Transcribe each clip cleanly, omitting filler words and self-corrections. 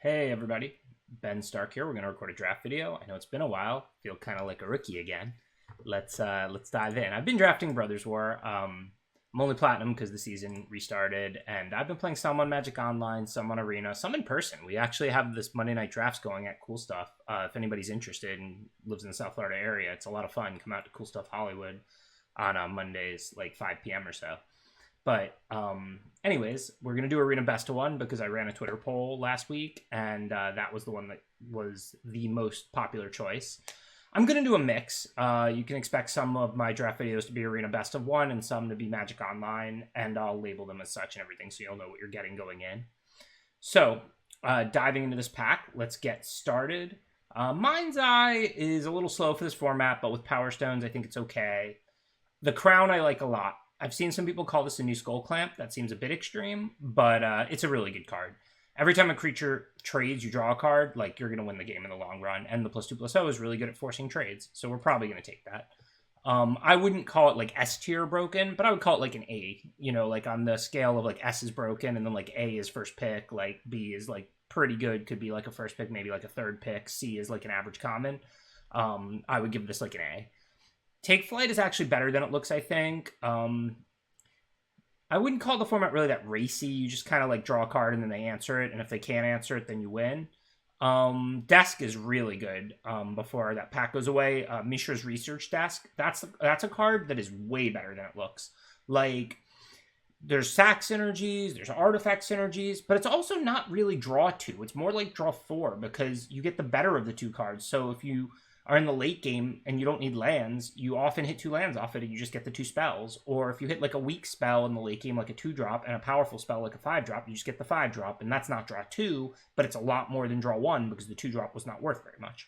Hey everybody, Ben Stark here. We're gonna record a draft video. I know it's been a while. Feel kind of like a rookie again. Let's dive in. I've been drafting Brothers War. I'm only platinum because the season restarted, and I've been playing some on Magic Online, some on Arena, some in person. We actually have this Monday night drafts going at Cool Stuff. If anybody's interested and lives in the South Florida area, it's a lot of fun. Come out to Cool Stuff Hollywood on Mondays, like 5 p.m. or so. But anyways, we're going to do Arena Best of One because I ran a Twitter poll last week, and that was the one that was the most popular choice. I'm going to do a mix. You can expect some of my draft videos to be Arena Best of One and some to be Magic Online, and I'll label them as such and everything so you'll know what you're getting going in. So, diving into this pack, let's get started. Mind's Eye is a little slow for this format, but with Power Stones, I think it's okay. The Crown I like a lot. I've seen some people call this a new Skull Clamp. That seems a bit extreme, but it's a really good card. Every time a creature trades, you draw a card, like you're going to win the game in the long run. And the +2/+0 is really good at forcing trades, so we're probably going to take that. I wouldn't call it like S tier broken, but I would call it like an A. You know, like on the scale of like S is broken, and then like A is first pick, like B is like pretty good, could be like a first pick, maybe like a third pick. C is like an average common. I would give this like an A. Take Flight is actually better than it looks, I think. I wouldn't call the format really that racy. You just kind of like draw a card and then they answer it. And if they can't answer it, then you win. Desk is really good. Before that pack goes away, Mishra's Research Desk. That's a card that is way better than it looks. Like, there's sack synergies, there's artifact synergies, but it's also not really draw 2. It's more like draw 4 because you get the better of the 2 cards. So if you are in the late game and you don't need lands, you often hit 2 lands off it and you just get the 2 spells. Or if you hit like a weak spell in the late game, like a 2-drop, and a powerful spell like a 5-drop, you just get the 5-drop, and that's not draw 2, but it's a lot more than draw 1 because the 2-drop was not worth very much.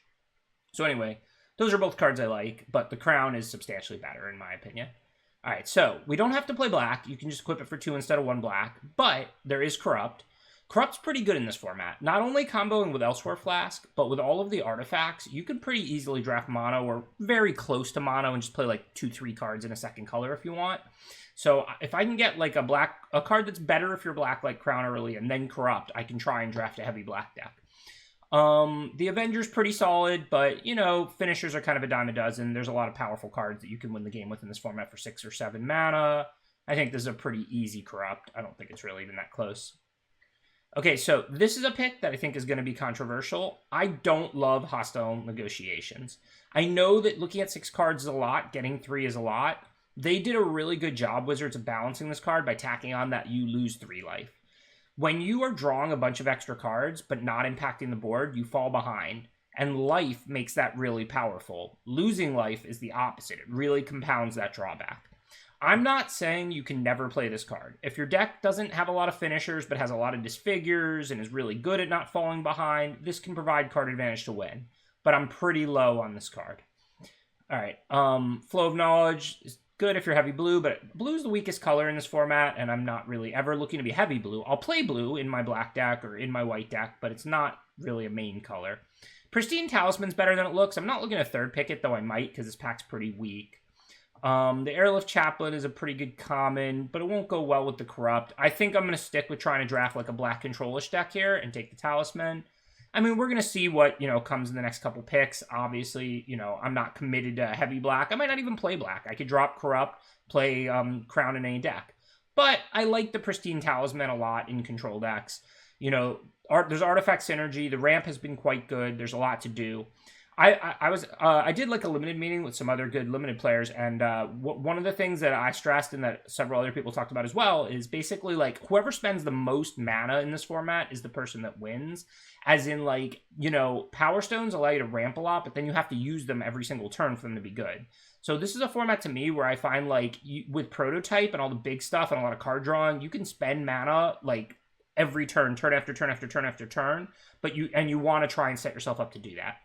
So anyway, those are both cards I like, but the Crown is substantially better in my opinion. All right, so we don't have to play black. You can just equip it for 2 instead of 1 black, but there is Corrupt. Corrupt's pretty good in this format. Not only comboing with Elsewhere Flask, but with all of the artifacts, you could pretty easily draft mono or very close to mono and just play like 2-3 cards in a second color if you want. So if I can get like a card that's better if you're black like Crown early and then Corrupt, I can try and draft a heavy black deck. The Avenger's pretty solid, but you know, finishers are kind of a dime a dozen. There's a lot of powerful cards that you can win the game with in this format for 6 or 7 mana. I think this is a pretty easy Corrupt. I don't think it's really even that close. Okay, so this is a pick that I think is going to be controversial. I don't love Hostile Negotiations. I know that looking at 6 cards is a lot, getting 3 is a lot. They did a really good job, Wizards, of balancing this card by tacking on that you lose 3 life. When you are drawing a bunch of extra cards, but not impacting the board, you fall behind. And life makes that really powerful. Losing life is the opposite. It really compounds that drawback. I'm not saying you can never play this card. If your deck doesn't have a lot of finishers, but has a lot of disfigures and is really good at not falling behind, this can provide card advantage to win. But I'm pretty low on this card. All right, Flow of Knowledge is good if you're heavy blue, but blue is the weakest color in this format, and I'm not really ever looking to be heavy blue. I'll play blue in my black deck or in my white deck, but it's not really a main color. Pristine Talisman's better than it looks. I'm not looking to third pick it, though I might, because this pack's pretty weak. The Airlift Chaplain is a pretty good common, but it won't go well with the Corrupt. I think I'm going to stick with trying to draft like a black control-ish deck here and take the Talisman. I mean, we're going to see what, you know, comes in the next couple picks. Obviously, you know, I'm not committed to heavy black. I might not even play black. I could drop Corrupt, play Crown in any deck. But I like the Pristine Talisman a lot in control decks. You know, there's artifact synergy. The ramp has been quite good. There's a lot to do. I did like a limited meeting with some other good limited players, and one of the things that I stressed and that several other people talked about as well is basically like whoever spends the most mana in this format is the person that wins. As in, like, you know, Power Stones allow you to ramp a lot, but then you have to use them every single turn for them to be good. So this is a format to me where I find like with Prototype and all the big stuff and a lot of card drawing, you can spend mana like every turn after turn after turn after turn, but you want to try and set yourself up to do that.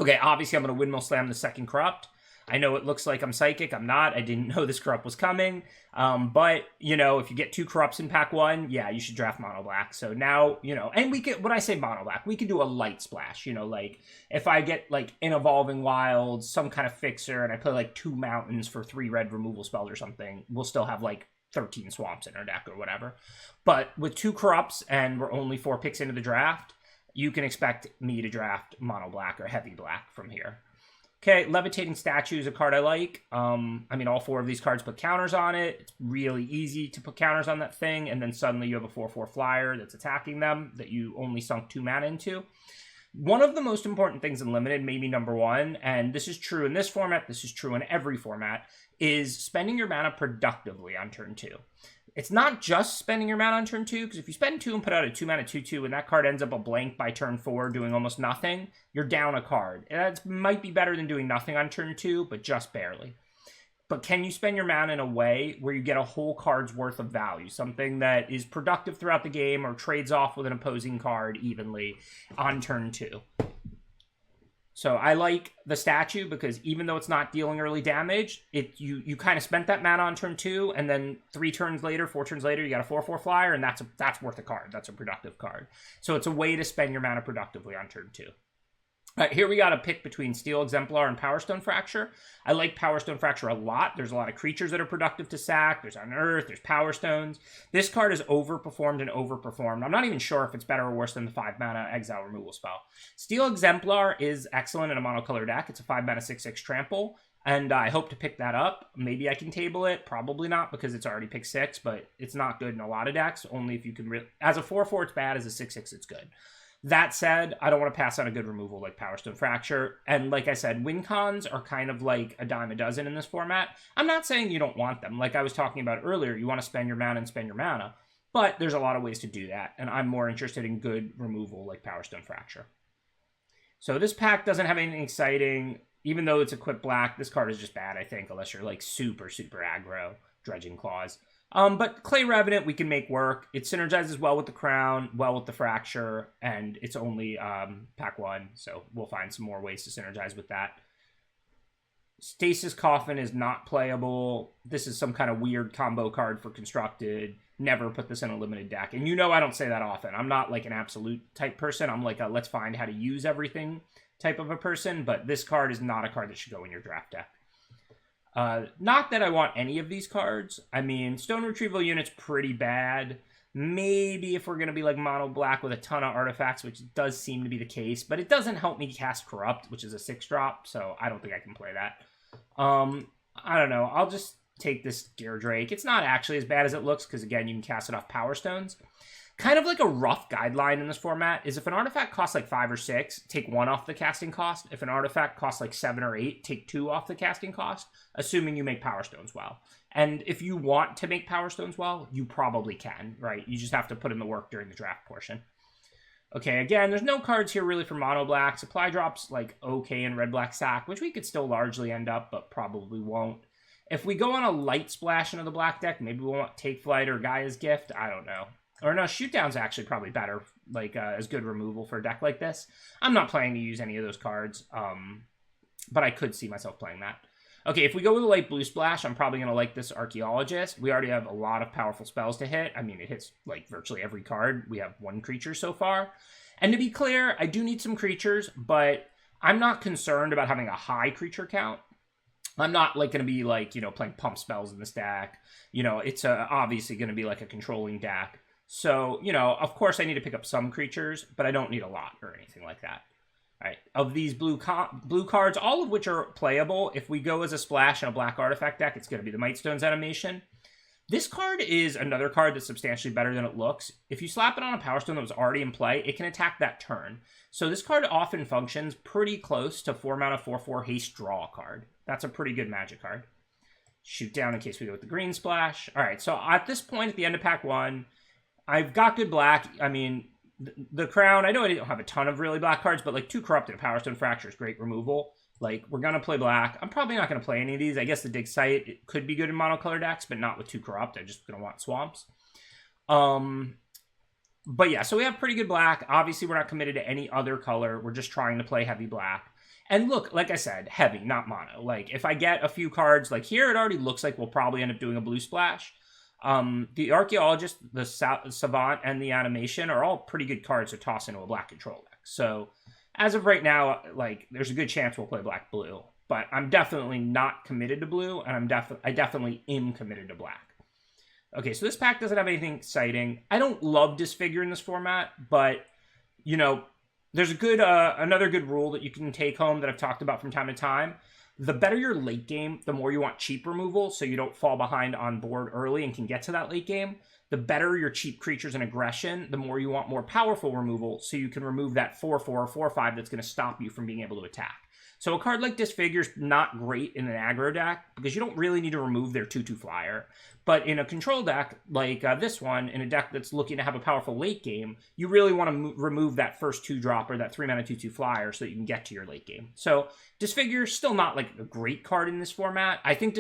Okay, obviously I'm going to Windmill Slam the second Corrupt. I know it looks like I'm psychic. I'm not. I didn't know this Corrupt was coming. But, you know, if you get 2 Corrupts in pack 1, yeah, you should draft Mono Black. So now, you know, and we could, when I say Mono Black, we could do a light splash. You know, like, if I get, like, an Evolving Wilds, some kind of fixer, and I play, like, 2 Mountains for 3 red removal spells or something, we'll still have, like, 13 Swamps in our deck or whatever. But with 2 Corrupts, and we're only 4 picks into the draft, you can expect me to draft mono black or heavy black from here. Okay, Levitating Statue is a card I like. I mean, all 4 of these cards put counters on it. It's really easy to put counters on that thing, and then suddenly you have a 4/4 flyer that's attacking them that you only sunk 2 mana into. One of the most important things in Limited, maybe number 1, and this is true in this format, this is true in every format, is spending your mana productively on turn 2. It's not just spending your mana on turn 2, because if you spend 2 and put out a 2-mana 2/2 and that card ends up a blank by turn 4 doing almost nothing, you're down a card. That might be better than doing nothing on turn 2, but just barely. But can you spend your mana in a way where you get a whole card's worth of value, something that is productive throughout the game or trades off with an opposing card evenly on turn 2? So I like the statue because even though it's not dealing early damage, you kind of spent that mana on turn 2, and then 4 turns later, you got a 4/4 flyer, and that's worth a card. That's a productive card. So it's a way to spend your mana productively on turn 2. All right, here we got a pick between Steel Exemplar and Power Stone Fracture. I like Power Stone Fracture a lot. There's a lot of creatures that are productive to sack. There's Unearth, there's Power Stones. This card is overperformed and overperformed. I'm not even sure if it's better or worse than the 5-mana Exile Removal spell. Steel Exemplar is excellent in a monocolor deck. It's a 5-mana 6/6 trample, and I hope to pick that up. Maybe I can table it. Probably not because it's already picked 6, but it's not good in a lot of decks. Only if you can... As a 4/4, it's bad. As a 6/6, it's good. That said, I don't want to pass on a good removal like Power Stone Fracture. And like I said, win cons are kind of like a dime a dozen in this format. I'm not saying you don't want them. Like I was talking about earlier, you want to spend your mana and spend your mana. But there's a lot of ways to do that. And I'm more interested in good removal like Power Stone Fracture. So this pack doesn't have anything exciting. Even though it's equipped black, this card is just bad, I think, unless you're like super, super aggro, Dredging Claws. But Clay Revenant we can make work. It synergizes well with the Crown, well with the Fracture, and it's only pack 1, so we'll find some more ways to synergize with that. Stasis Coffin is not playable. This is some kind of weird combo card for Constructed. Never put this in a limited deck. And you know I don't say that often. I'm not like an absolute type person. I'm like a let's find how to use everything type of a person, but this card is not a card that should go in your draft deck. Not that I want any of these cards. I mean, Stone Retrieval Unit's pretty bad. Maybe if we're going to be like mono black with a ton of artifacts, which does seem to be the case, but it doesn't help me cast Corrupt, which is a 6-drop, so I don't think I can play that. I don't know. I'll just take this Gear Drake. It's not actually as bad as it looks, because again, you can cast it off Power Stones. Kind of like a rough guideline in this format is if an artifact costs like 5 or 6, take 1 off the casting cost. If an artifact costs like 7 or 8, take 2 off the casting cost, assuming you make Power Stones well. And if you want to make Power Stones well, you probably can, right? You just have to put in the work during the draft portion. Okay, again, there's no cards here really for mono black. Supply drops like okay in red-black sack, which we could still largely end up, but probably won't. If we go on a light splash into the black deck, maybe we want Take Flight or Gaia's Gift. I don't know. Or no, Shootdown's actually probably better, like as good removal for a deck like this. I'm not planning to use any of those cards, but I could see myself playing that. Okay, if we go with a light blue splash, I'm probably going to like this Archaeologist. We already have a lot of powerful spells to hit. I mean, it hits like virtually every card. We have 1 creature so far. And to be clear, I do need some creatures, but I'm not concerned about having a high creature count. I'm not like going to be like, playing pump spells in this deck. It's obviously going to be like a controlling deck. So, of course I need to pick up some creatures, but I don't need a lot or anything like that. All right, of these blue cards, all of which are playable, if we go as a splash in a black artifact deck, it's going to be the Mightstone's Animation. This card is another card that's substantially better than it looks. If you slap it on a Power Stone that was already in play, it can attack that turn. So this card often functions pretty close to 4-mana 4/4 haste draw card. That's a pretty good Magic card. Shoot down in case we go with the green splash. All right, so at this point at the end of pack 1, I've got good black. I mean, the Crown, I know I don't have a ton of really black cards, but like 2 Corrupted Power Stone Fracture is great removal. Like, we're going to play black. I'm probably not going to play any of these. I guess the Dig Site, it could be good in monocolor decks, but not with 2 Corrupt. I'm just going to want Swamps. But yeah, so we have pretty good black. Obviously, we're not committed to any other color. We're just trying to play heavy black. And look, like I said, heavy, not mono. Like, if I get a few cards, like here, it already looks like we'll probably end up doing a blue splash. The Archaeologist, the Savant, and the Animation are all pretty good cards to toss into a black control deck. So, as of right now, like, there's a good chance we'll play black-blue. But I'm definitely not committed to blue, and I definitely am committed to black. Okay, so this pack doesn't have anything exciting. I don't love Disfigure in this format, but, There's a good another good rule that you can take home that I've talked about from time to time. The better your late game, the more you want cheap removal, so you don't fall behind on board early and can get to that late game. The better your cheap creatures and aggression, the more you want more powerful removal, so you can remove that 4/4 or 4/5 that's going to stop you from being able to attack. So a card like Disfigure's not great in an aggro deck because you don't really need to remove their 2/2 flyer. But in a control deck like this one, in a deck that's looking to have a powerful late game, you really want to remove that first 2-drop or that 3-mana 2/2 flyer so that you can get to your late game. So Disfigure's still not like a great card in this format. I think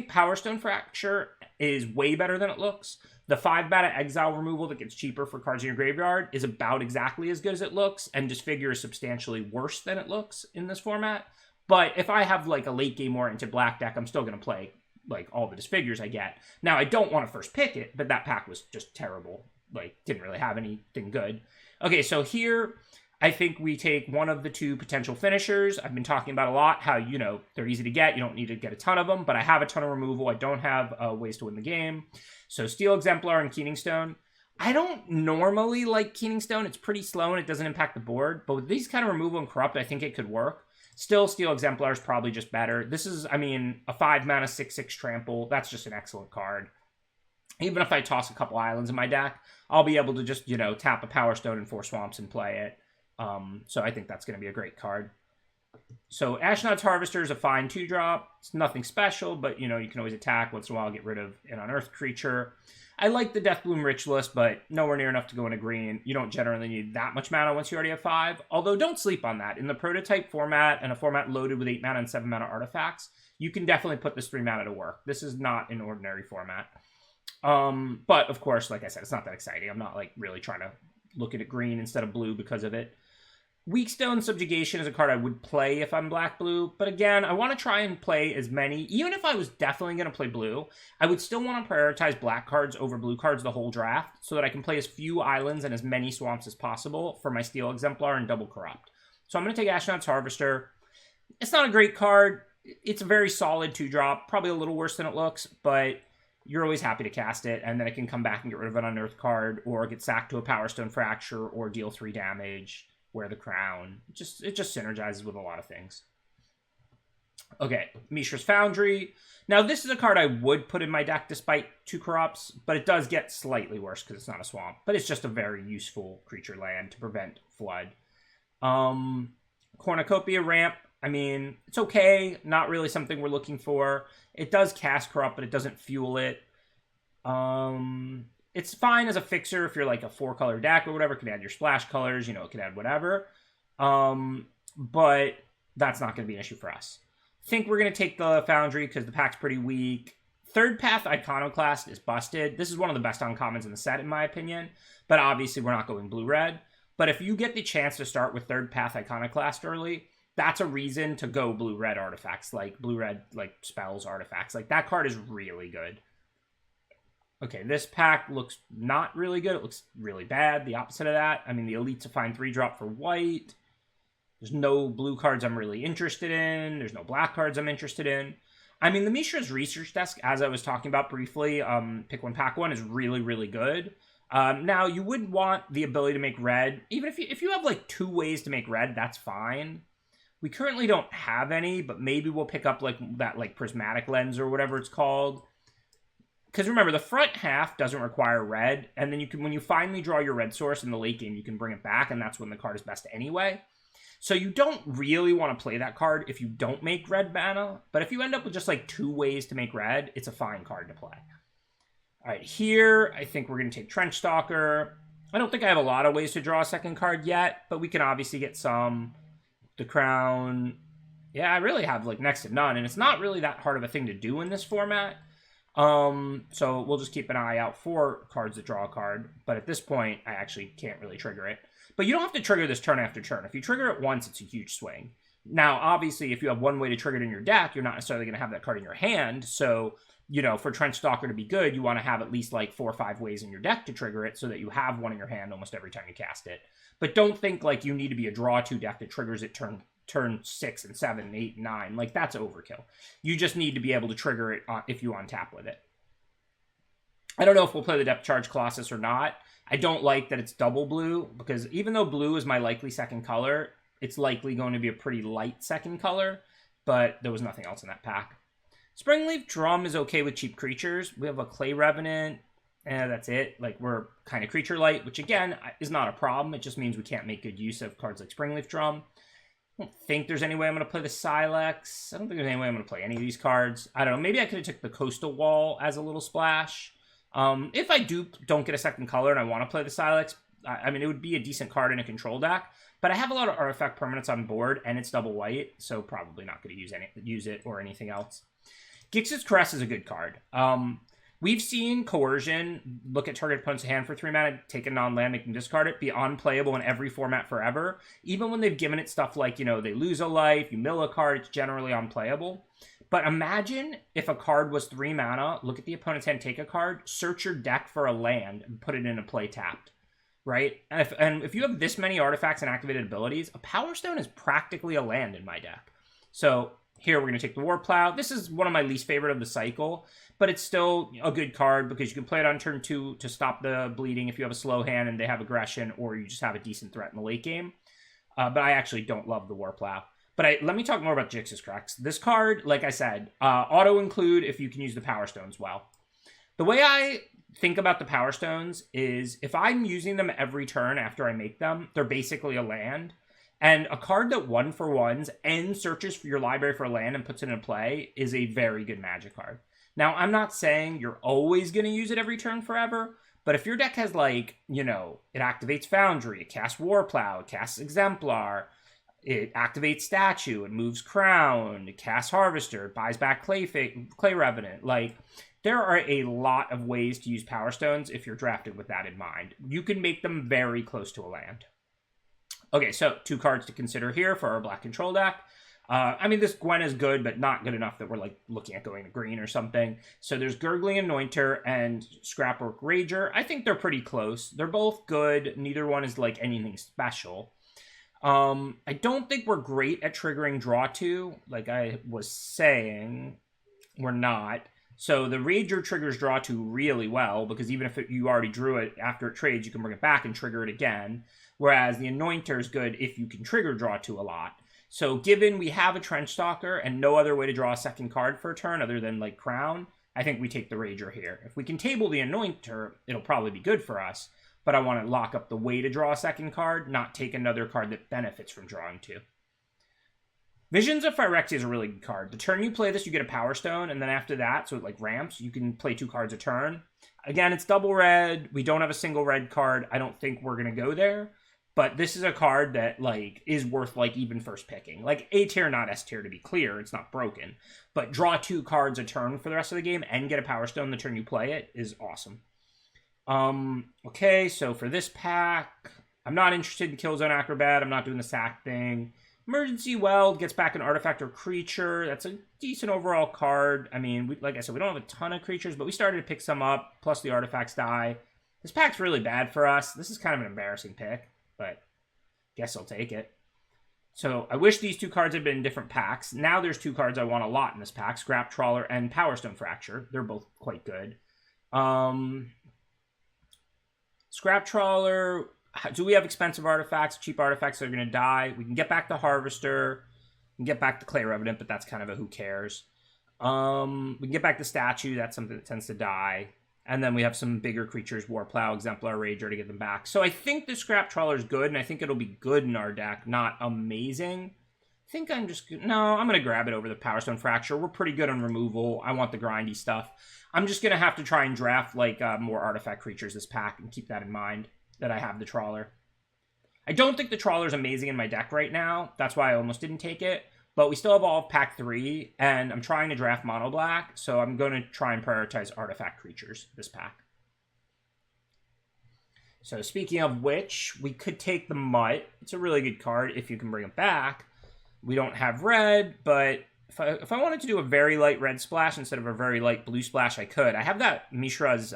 Power Stone Fracture is way better than it looks. The 5-mana exile removal that gets cheaper for cards in your graveyard is about exactly as good as it looks, and Disfigure is substantially worse than it looks in this format. But if I have like a late game oriented black deck, I'm still going to play like all the Disfigures I get. Now, I don't want to first pick it, but that pack was just terrible. Like, didn't really have anything good. Okay, so here, I think we take one of the two potential finishers. I've been talking about a lot how, you know, they're easy to get. You don't need to get a ton of them, but I have a ton of removal. I don't have ways to win the game. So Steel Exemplar and Keening Stone. I don't normally like Keening Stone. It's pretty slow and it doesn't impact the board. But with these kind of removal and corrupt, I think it could work. Still, Steel Exemplar is probably just better. This is, I mean, a 5-mana 6/6 trample. That's just an excellent card. Even if I toss a couple islands in my deck, I'll be able to just, you know, tap a Power Stone and 4 swamps and play it. So I think that's going to be a great card. So Ashnod's Harvester is a fine 2-drop. It's nothing special, but, you know, you can always attack. Once in a while, get rid of an unearthed creature. I like the Deathbloom Ritualist, but nowhere near enough to go into green. You don't generally need that much mana once you already have 5. Although, don't sleep on that. In the prototype format, and a format loaded with 8 mana and 7 mana artifacts, you can definitely put this 3 mana to work. This is not an ordinary format. But, of course, like I said, it's not that exciting. I'm not, like, really trying to look at it green instead of blue because of it. Weakstone Subjugation is a card I would play if I'm black-blue, but again, I want to try and play as many. Even if I was definitely going to play blue, I would still want to prioritize black cards over blue cards the whole draft, so that I can play as few islands and as many swamps as possible for my Steel Exemplar and Double Corrupt. So I'm going to take Ashnod's Harvester. It's not a great card. It's a very solid 2-drop, probably a little worse than it looks, but you're always happy to cast it, and then it can come back and get rid of an unearthed card, or get sacked to a Power Stone Fracture, or deal 3 damage. Wear the crown. It just synergizes with a lot of things. Okay, Mishra's Foundry. Now, this is a card I would put in my deck despite 2 corrupts, but it does get slightly worse because it's not a swamp. But it's just a very useful creature land to prevent flood. Cornucopia Ramp. I mean, it's okay. Not really something we're looking for. It does cast corrupt, but it doesn't fuel it. It's fine as a fixer if you're like a 4-color deck or whatever. It can add your splash colors, you know, it can add whatever. But that's not going to be an issue for us. I think we're going to take the Foundry because the pack's pretty weak. Third Path Iconoclast is busted. This is one of the best uncommons in the set, in my opinion. But obviously, we're not going blue-red. But if you get the chance to start with Third Path Iconoclast early, that's a reason to go blue-red artifacts, like blue-red, like spells artifacts. Like, that card is really good. Okay, this pack looks not really good. It looks really bad, the opposite of that. I mean, the Elite's a fine 3-drop for white. There's no blue cards I'm really interested in. There's no black cards I'm interested in. I mean, the Mishra's Research Desk, as I was talking about briefly, pick one, pack one, is really, really good. Now, you would want the ability to make red. Even if you have, like, 2 ways to make red, that's fine. We currently don't have any, but maybe we'll pick up, like, that, like, Prismatic Lens or whatever it's called. Because remember, the front half doesn't require red, and then you can, when you finally draw your red source in the late game, you can bring it back, and that's when the card is best anyway. So you don't really want to play that card if you don't make red mana, but if you end up with just like 2 ways to make red, it's a fine card to play. All right, here, I think we're going to take Trench Stalker. I don't think I have a lot of ways to draw a second card yet, but we can obviously get some. The Crown. Yeah, I really have like next to none, and it's not really that hard of a thing to do in this format. So we'll just keep an eye out for cards that draw a card. But at this point, I actually can't really trigger it. But you don't have to trigger this turn after turn. If you trigger it once, it's a huge swing. Now, obviously, if you have one way to trigger it in your deck, you're not necessarily going to have that card in your hand. So, you know, for Trench Stalker to be good, you want to have at least like 4 or 5 ways in your deck to trigger it so that you have one in your hand almost every time you cast it. But don't think like you need to be a draw 2 deck that triggers it turn 6 and 7 and 8 and 9. Like, that's overkill. You just need to be able to trigger it if you untap with it. I don't know if we'll play the Depth Charge Colossus or not. I don't like that it's double blue, because even though blue is my likely second color, it's likely going to be a pretty light second color, but there was nothing else in that pack. Springleaf Drum is okay with cheap creatures. We have a Clay Revenant, and that's it. Like, we're kind of creature light, which again is not a problem. It just means we can't make good use of cards like Springleaf Drum. I don't think there's any way I'm going to play the Silex. I don't think there's any way I'm going to play any of these cards. I don't know. Maybe I could have took the Coastal Wall as a little splash. If I don't get a second color and I want to play the Silex, I mean, it would be a decent card in a control deck. But I have a lot of artifact permanents on board, and it's double white, so probably not going to use it or anything else. Gix's Caress is a good card. We've seen Coercion look at target opponent's hand for 3 mana, take a non-land, make them discard it, be unplayable in every format forever. Even when they've given it stuff like, you know, they lose a life, you mill a card, it's generally unplayable. But imagine if a card was 3 mana, look at the opponent's hand, take a card, search your deck for a land, and put it into play tapped. Right? And if you have this many artifacts and activated abilities, a Power Stone is practically a land in my deck. So here we're going to take the War Plow. This is one of my least favorite of the cycle, but it's still a good card because you can play it on turn 2 to stop the bleeding if you have a slow hand and they have aggression, or you just have a decent threat in the late game. But I actually don't love the War Plow. But let me talk more about Gix's Caress. This card, like I said, auto-include if you can use the Power Stones well. The way I think about the Power Stones is if I'm using them every turn after I make them, they're basically a land. And a card that 1-for-1s and searches for your library for a land and puts it in play is a very good Magic card. Now, I'm not saying you're always going to use it every turn forever, but if your deck has, like, you know, it activates Foundry, it casts War Plow, it casts Exemplar, it activates Statue, it moves Crown, it casts Harvester, it buys back Clay Revenant. Like, there are a lot of ways to use Power Stones if you're drafted with that in mind. You can make them very close to a land. Okay, so 2 cards to consider here for our black control deck. I mean, this Gwen is good, but not good enough that we're, like, looking at going to green or something. So there's Gurgling Anointer and Scrapwork Rager. I think they're pretty close. They're both good. Neither one is, like, anything special. I don't think we're great at triggering Draw 2. Like I was saying, we're not. So the Rager triggers Draw 2 really well, because even if you already drew it after it trades, you can bring it back and trigger it again. Whereas the Anointer is good if you can trigger Draw 2 a lot. So given we have a Trench Stalker and no other way to draw a second card for a turn other than, like, Crown, I think we take the Rager here. If we can table the Anointer, it'll probably be good for us. But I want to lock up the way to draw a second card, not take another card that benefits from drawing 2. Visions of Phyrexia is a really good card. The turn you play this, you get a Power Stone, and then after that, so it, like, ramps, you can play 2 cards a turn. Again, it's double red. We don't have a single red card. I don't think we're going to go there. But this is a card that, like, is worth, like, even first picking. Like, A tier, not S tier, to be clear. It's not broken. But draw 2 cards a turn for the rest of the game and get a Power Stone the turn you play it is awesome. Okay, so for this pack, I'm not interested in Killzone Acrobat. I'm not doing the sack thing. Emergency Weld gets back an artifact or creature. That's a decent overall card. I mean, like I said, we don't have a ton of creatures, but we started to pick some up, plus the artifacts die. This pack's really bad for us. This is kind of an embarrassing pick, but guess I'll take it. So I wish these 2 cards had been in different packs. Now there's 2 cards I want a lot in this pack, Scrap Trawler and Power Stone Fracture. They're both quite good. Scrap Trawler, do we have expensive artifacts, cheap artifacts that are going to die? We can get back the Harvester, we can get back the Clay Revenant, but that's kind of a who cares. We can get back the Statue, that's something that tends to die. And then we have some bigger creatures, War Plow, Exemplar, Rager to get them back. So I think the Scrap Trawler is good, and I think it'll be good in our deck, not amazing. I think I'm just... No, I'm going to grab it over the Power Stone Fracture. We're pretty good on removal. I want the grindy stuff. I'm just going to have to try and draft, like, more artifact creatures this pack and keep that in mind, that I have the Trawler. I don't think the Trawler is amazing in my deck right now. That's why I almost didn't take it. But we still have all of pack 3, and I'm trying to draft mono black, so I'm going to try and prioritize artifact creatures this pack. So speaking of which, we could take the Mutt. It's a really good card if you can bring it back. We don't have red, but if I wanted to do a very light red splash instead of a very light blue splash, I could. I have that Mishra's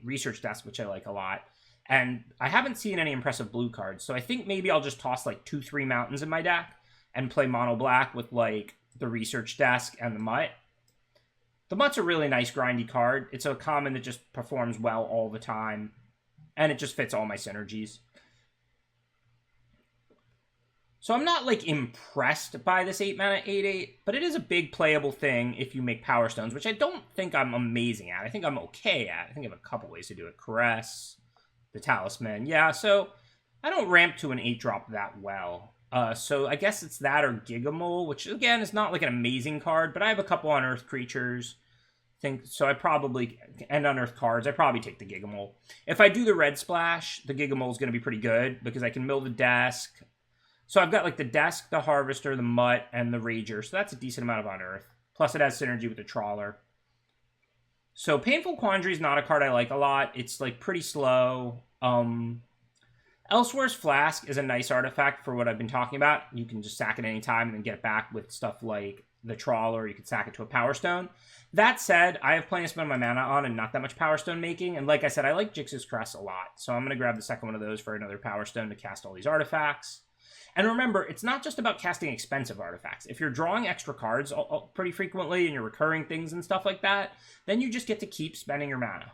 research desk, which I like a lot. And I haven't seen any impressive blue cards, so I think maybe I'll just toss like 2-3 mountains in my deck and play mono black with, like, the research desk and the Mutt. The Mutt's a really nice grindy card. It's a common that just performs well all the time. And it just fits all my synergies. So I'm not, like, impressed by this 8-mana 8/8, but it is a big playable thing if you make Power Stones, which I don't think I'm amazing at. I think I'm okay at. I think I have a couple ways to do it. Caress, the Talisman. Yeah, so I don't ramp to an 8-drop that well. So I guess it's that or Gigamole, which, again, is not, like, an amazing card, but I have a couple Unearthed creatures. So I probably, and Unearthed cards, I probably take the Gigamole. If I do the Red Splash, the Gigamole is going to be pretty good, because I can mill the desk. So I've got, like, the Desk, the Harvester, the Mutt, and the Rager. So that's a decent amount of Unearth. Plus it has synergy with the Trawler. So Painful Quandary is not a card I like a lot. It's, like, pretty slow. Elsewhere's Flask is a nice artifact for what I've been talking about. You can just sack it any time and then get it back with stuff like the Trawler. You can sack it to a Power Stone. That said, I have plenty to spend my mana on and not that much Power Stone making. And like I said, I like Jix's Crest a lot. So I'm going to grab the second one of those for another Power Stone to cast all these artifacts. And remember, it's not just about casting expensive artifacts. If you're drawing extra cards pretty frequently and you're recurring things and stuff like that, then you just get to keep spending your mana.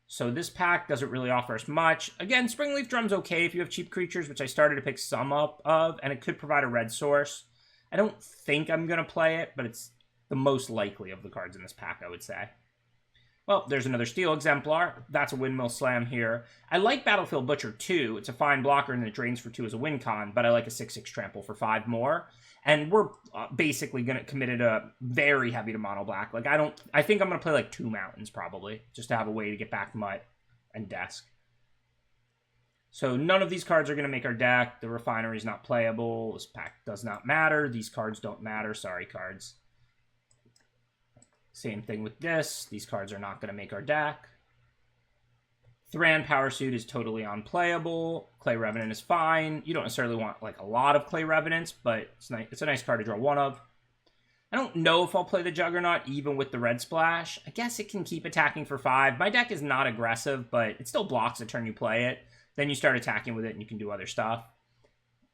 So this pack doesn't really offer us much. Again, Springleaf Drum's okay if you have cheap creatures, which I started to pick some up of, and it could provide a red source. I don't think I'm going to play it, but it's the most likely of the cards in this pack, I would say. Well, there's another Steel Exemplar. That's a Windmill Slam here. I like Battlefield Butcher too. It's a fine blocker and it drains for 2 as a win con, but I like a 6/6 trample for 5 more. And we're basically going to commit a very heavy to mono black. Like I think I'm going to play like 2 mountains probably, just to have a way to get back Mutt and Desk. So none of these cards are going to make our deck. The Refinery's not playable. This pack does not matter. These cards don't matter. Sorry, cards. Same thing with this. These cards are not going to make our deck. Thran Power Suit is totally unplayable. Clay Revenant is fine. You don't necessarily want like a lot of Clay Revenants, but it's a nice card to draw one of. I don't know if I'll play the Juggernaut even with the Red Splash. I guess it can keep attacking for 5. My deck is not aggressive, but it still blocks the turn you play it. Then you start attacking with it and you can do other stuff.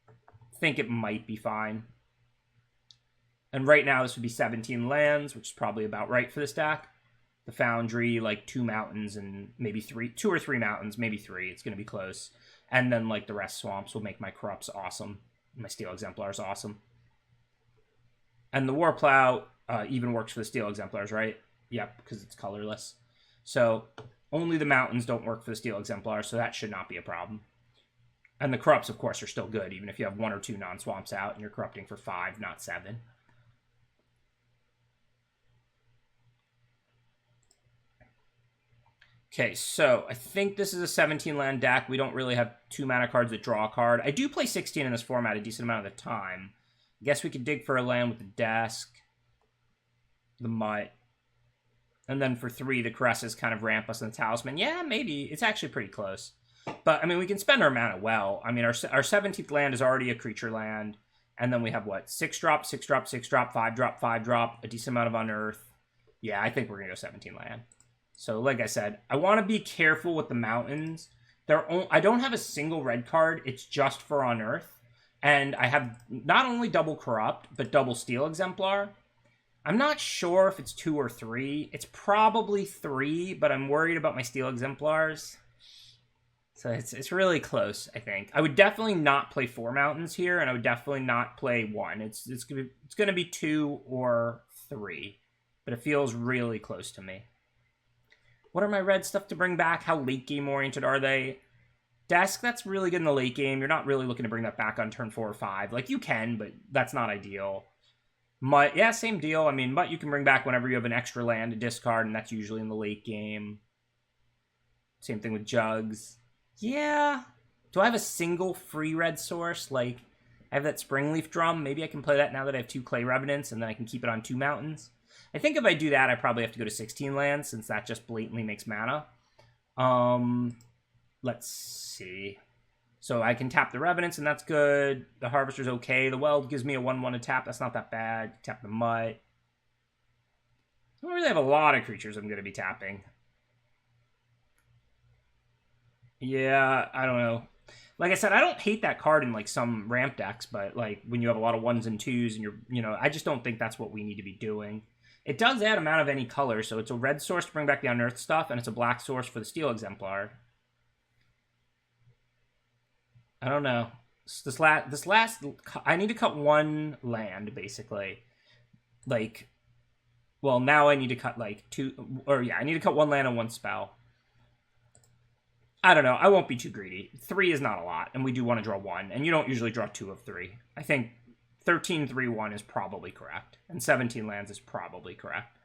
I think it might be fine. And right now, this would be 17 lands, which is probably about right for this deck. The Foundry, like 2 mountains and maybe 2 or 3 mountains, maybe 3. It's going to be close. And then, like, the rest swamps will make my Corrupts awesome. My Steel Exemplars awesome. And the Warplow even works for the Steel Exemplars, right? Yep, because it's colorless. So only the mountains don't work for the Steel Exemplars, so that should not be a problem. And the Corrupts, of course, are still good, even if you have 1 or 2 non-swamps out and you're corrupting for 5, not 7. Okay, so I think this is a 17-land deck. We don't really have 2 mana cards that draw a card. I do play 16 in this format a decent amount of the time. I guess we could dig for a land with the Desk, the Mutt, and then for 3, the Caresses kind of ramp us in the Talisman. Yeah, maybe. It's actually pretty close. But, I mean, we can spend our mana well. I mean, our 17th land is already a creature land. And then we have, what, 6-drop, 6-drop, 6-drop, 5-drop, 5-drop, a decent amount of Unearth. Yeah, I think we're going to go 17 land. So, like I said, I want to be careful with the mountains. I don't have a single red card. It's just for Unearth. And I have not only double Corrupt, but double Steel Exemplar. I'm not sure if it's 2 or 3. It's probably 3, but I'm worried about my Steel Exemplars. So it's really close, I think. I would definitely not play 4 mountains here, and I would definitely not play 1. It's gonna be 2 or 3, but it feels really close to me. What are my red stuff to bring back? How late game oriented are they? Desk, that's really good in the late game. You're not really looking to bring that back on turn 4 or 5. Like, you can, but that's not ideal. Mutt, yeah, same deal. I mean, Mutt you can bring back whenever you have an extra land to discard, and that's usually in the late game. Same thing with Jugs. Yeah. Do I have a single free red source? Like, I have that Springleaf Drum. Maybe I can play that now that I have 2 Clay Revenants, and then I can keep it on 2 mountains. I think if I do that, I probably have to go to 16 lands, since that just blatantly makes mana. Let's see. So I can tap the Revenants, and that's good. The Harvester's okay. The Weld gives me a 1/1 to tap. That's not that bad. Tap the Mutt. I don't really have a lot of creatures I'm going to be tapping. Yeah, I don't know. Like I said, I don't hate that card in, like, some ramp decks, but, like, when you have a lot of 1s and 2s and I just don't think that's what we need to be doing. It does add a mana of any color, so it's a red source to bring back the unearthed stuff, and it's a black source for the steel exemplar. I don't know. This last, I need to cut one land, basically. Like, well, now I need to cut, like, I need to cut one land and one spell. I don't know. I won't be too greedy. 3 is not a lot, and we do want to draw 1, and you don't usually draw 2 of 3. I think 13-3-1 is probably correct, and 17 lands is probably correct.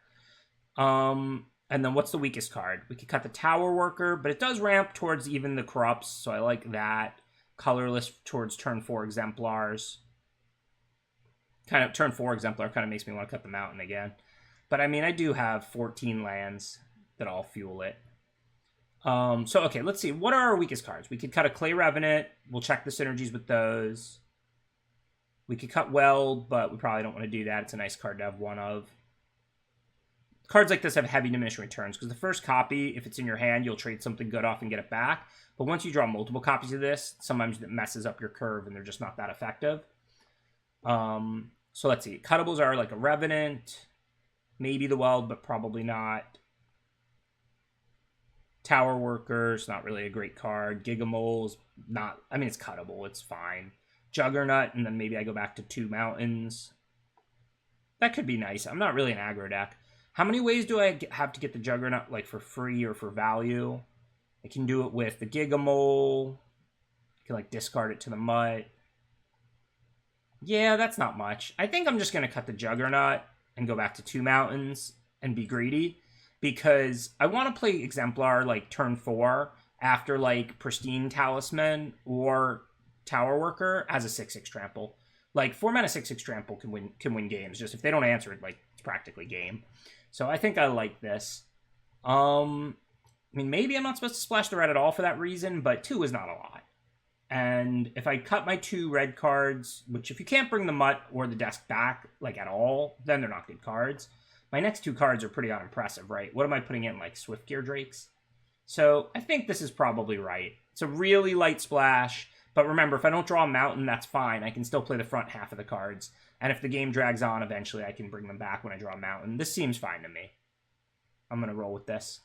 And then what's the weakest card? We could cut the Tower Worker, but it does ramp towards even the Corrupts, so I like that. Colorless towards turn 4 Exemplars. Kind of turn 4 Exemplar kind of makes me want to cut the Mountain again. But I mean, I do have 14 lands that all fuel it. So, okay, let's see. What are our weakest cards? We could cut a Clay Revenant. We'll check the synergies with those. We could cut Weld, but we probably don't want to do that. It's a nice card to have one of. Cards like this have heavy diminishing returns, because the first copy, if it's in your hand, you'll trade something good off and get it back. But once you draw multiple copies of this, sometimes it messes up your curve, and they're just not that effective. So let's see. Cuttables are like a Revenant, maybe the Weld, but probably not. Tower Worker's not really a great card. Gigamole's not, I mean, it's cuttable. It's fine. Juggernaut, and then maybe I go back to 2 Mountains. That could be nice. I'm not really an aggro deck. How many ways do I have to get the Juggernaut, like, for free or for value? I can do it with the Gigamole. I can, like, discard it to the Mutt. Yeah, that's not much. I think I'm just going to cut the Juggernaut and go back to 2 Mountains and be greedy, because I want to play Exemplar, like, turn 4 after, like, Pristine Talisman or Tower Worker as a 6/6 trample. Like, 4 mana 6/6 trample can win games. Just if they don't answer it, like, it's practically game. So I think I like this. I mean, maybe I'm not supposed to splash the red at all for that reason, but 2 is not a lot. And if I cut my 2 red cards, which if you can't bring the Mutt or the desk back, like, at all, then they're not good cards. My next 2 cards are pretty unimpressive, right? What am I putting in, like, Swiftgear Drakes? So I think this is probably right. It's a really light splash, but remember, if I don't draw a Mountain, that's fine. I can still play the front half of the cards. And if the game drags on, eventually I can bring them back when I draw a Mountain. This seems fine to me. I'm going to roll with this.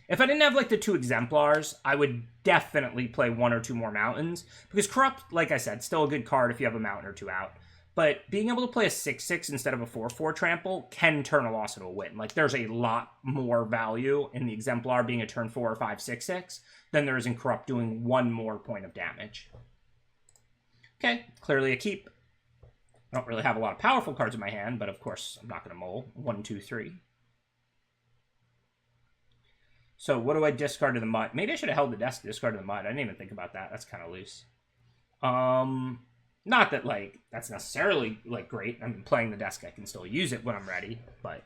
If I didn't have, like, the 2 Exemplars, I would definitely play 1 or 2 more Mountains. Because Corrupt, like I said, still a good card if you have a Mountain or 2 out. But being able to play a 6/6 instead of a 4/4 trample can turn a loss into a win. Like, there's a lot more value in the Exemplar being a turn 4 or 5 6/6 than there is in Corrupt doing 1 more point of damage. Okay, clearly a keep. I don't really have a lot of powerful cards in my hand, but of course I'm not going to mull. 1, 2, 3. So what do I discard to the Mutt? Maybe I should have held the desk to discard to the Mutt. I didn't even think about that. That's kind of loose. Not that, like, that's necessarily, like, great. I mean, playing the desk, I can still use it when I'm ready, but...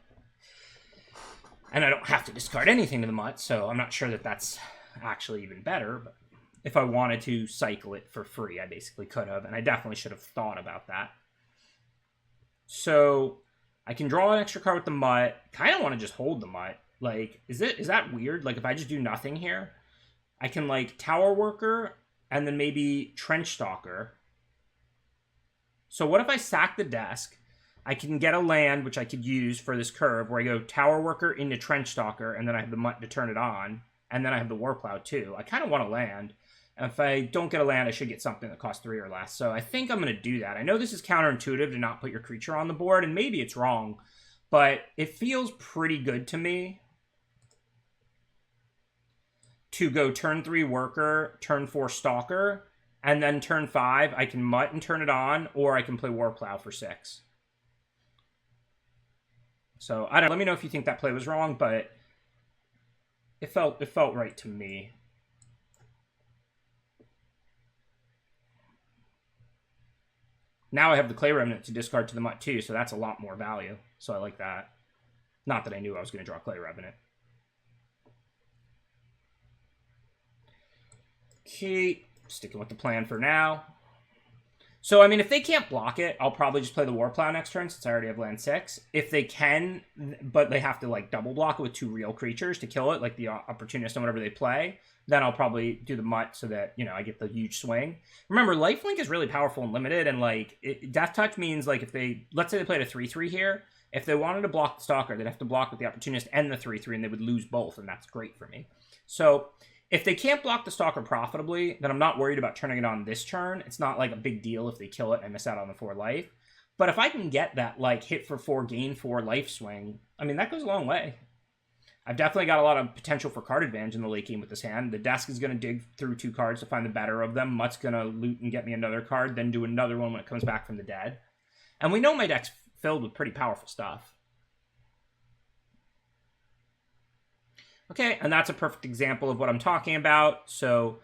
And I don't have to discard anything to the Mutt, so I'm not sure that that's actually even better, but if I wanted to cycle it for free, I basically could have, and I definitely should have thought about that. So, I can draw an extra card with the Mutt. Kind of want to just hold the Mutt. Like, is that weird? Like, if I just do nothing here, I can, like, Tower Worker, and then maybe Trench Stalker. So what if I sack the desk? I can get a land, which I could use for this curve, where I go Tower Worker into Trench Stalker, and then I have the Mutt to turn it on, and then I have the Warplow too. I kind of want a land. And if I don't get a land, I should get something that costs 3 or less. So I think I'm going to do that. I know this is counterintuitive to not put your creature on the board, and maybe it's wrong, but it feels pretty good to me to go turn 3 Worker, turn 4 Stalker, and then turn 5, I can Mutt and turn it on, or I can play Warplow for 6. So, I don't know. Let me know if you think that play was wrong, but it felt right to me. Now I have the Clay Remnant to discard to the Mutt too, so that's a lot more value. So I like that. Not that I knew I was going to draw Clay Revenant. Okay, sticking with the plan for now. So, I mean, if they can't block it, I'll probably just play the Warplow next turn since I already have land 6. If they can, but they have to, like, double block it with 2 real creatures to kill it, like the Opportunist and whatever they play, then I'll probably do the Mutt so that, you know, I get the huge swing. Remember, Lifelink is really powerful and limited, and, like, Death Touch means, like, if they, let's say they played a 3-3 here, if they wanted to block the Stalker, they'd have to block with the Opportunist and the 3-3, and they would lose both, and that's great for me. So if they can't block the Stalker profitably, then I'm not worried about turning it on this turn. It's not like a big deal if they kill it and I miss out on the 4 life. But if I can get that, like, hit for 4, gain 4 life swing, I mean, that goes a long way. I've definitely got a lot of potential for card advantage in the late game with this hand. The desk is going to dig through 2 cards to find the better of them. Mutt's going to loot and get me another card, then do another one when it comes back from the dead. And we know my deck's filled with pretty powerful stuff. Okay, and that's a perfect example of what I'm talking about. So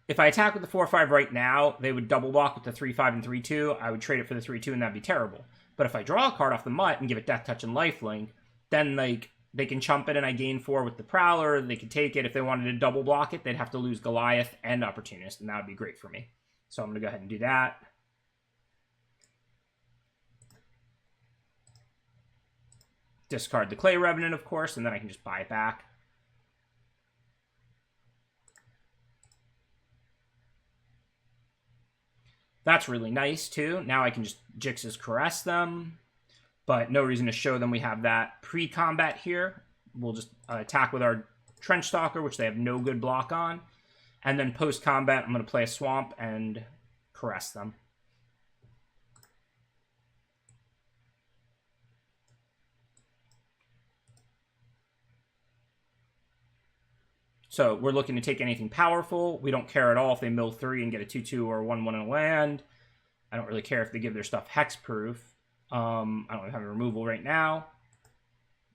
if I attack with the 4-5 right now, they would double block with the 3-5 and 3-2. I would trade it for the 3-2, and that'd be terrible. But if I draw a card off the Mutt and give it Death Touch and Lifelink, then, like, they can chump it and I gain 4 with the Prowler. They could take it. If they wanted to double block it, they'd have to lose Goliath and Opportunist, and that would be great for me. So I'm going to go ahead and do that. Discard the Clay Revenant, of course, and then I can just buy it back. That's really nice, too. Now I can just Jix's Caress them, but no reason to show them we have that pre-combat here. We'll just attack with our Trench Stalker, which they have no good block on. And then post-combat, I'm going to play a Swamp and Caress them. So we're looking to take anything powerful. We don't care at all if they mill 3 and get a 2-2 or 1-1 in a land. I don't really care if they give their stuff hexproof. I don't have a removal right now.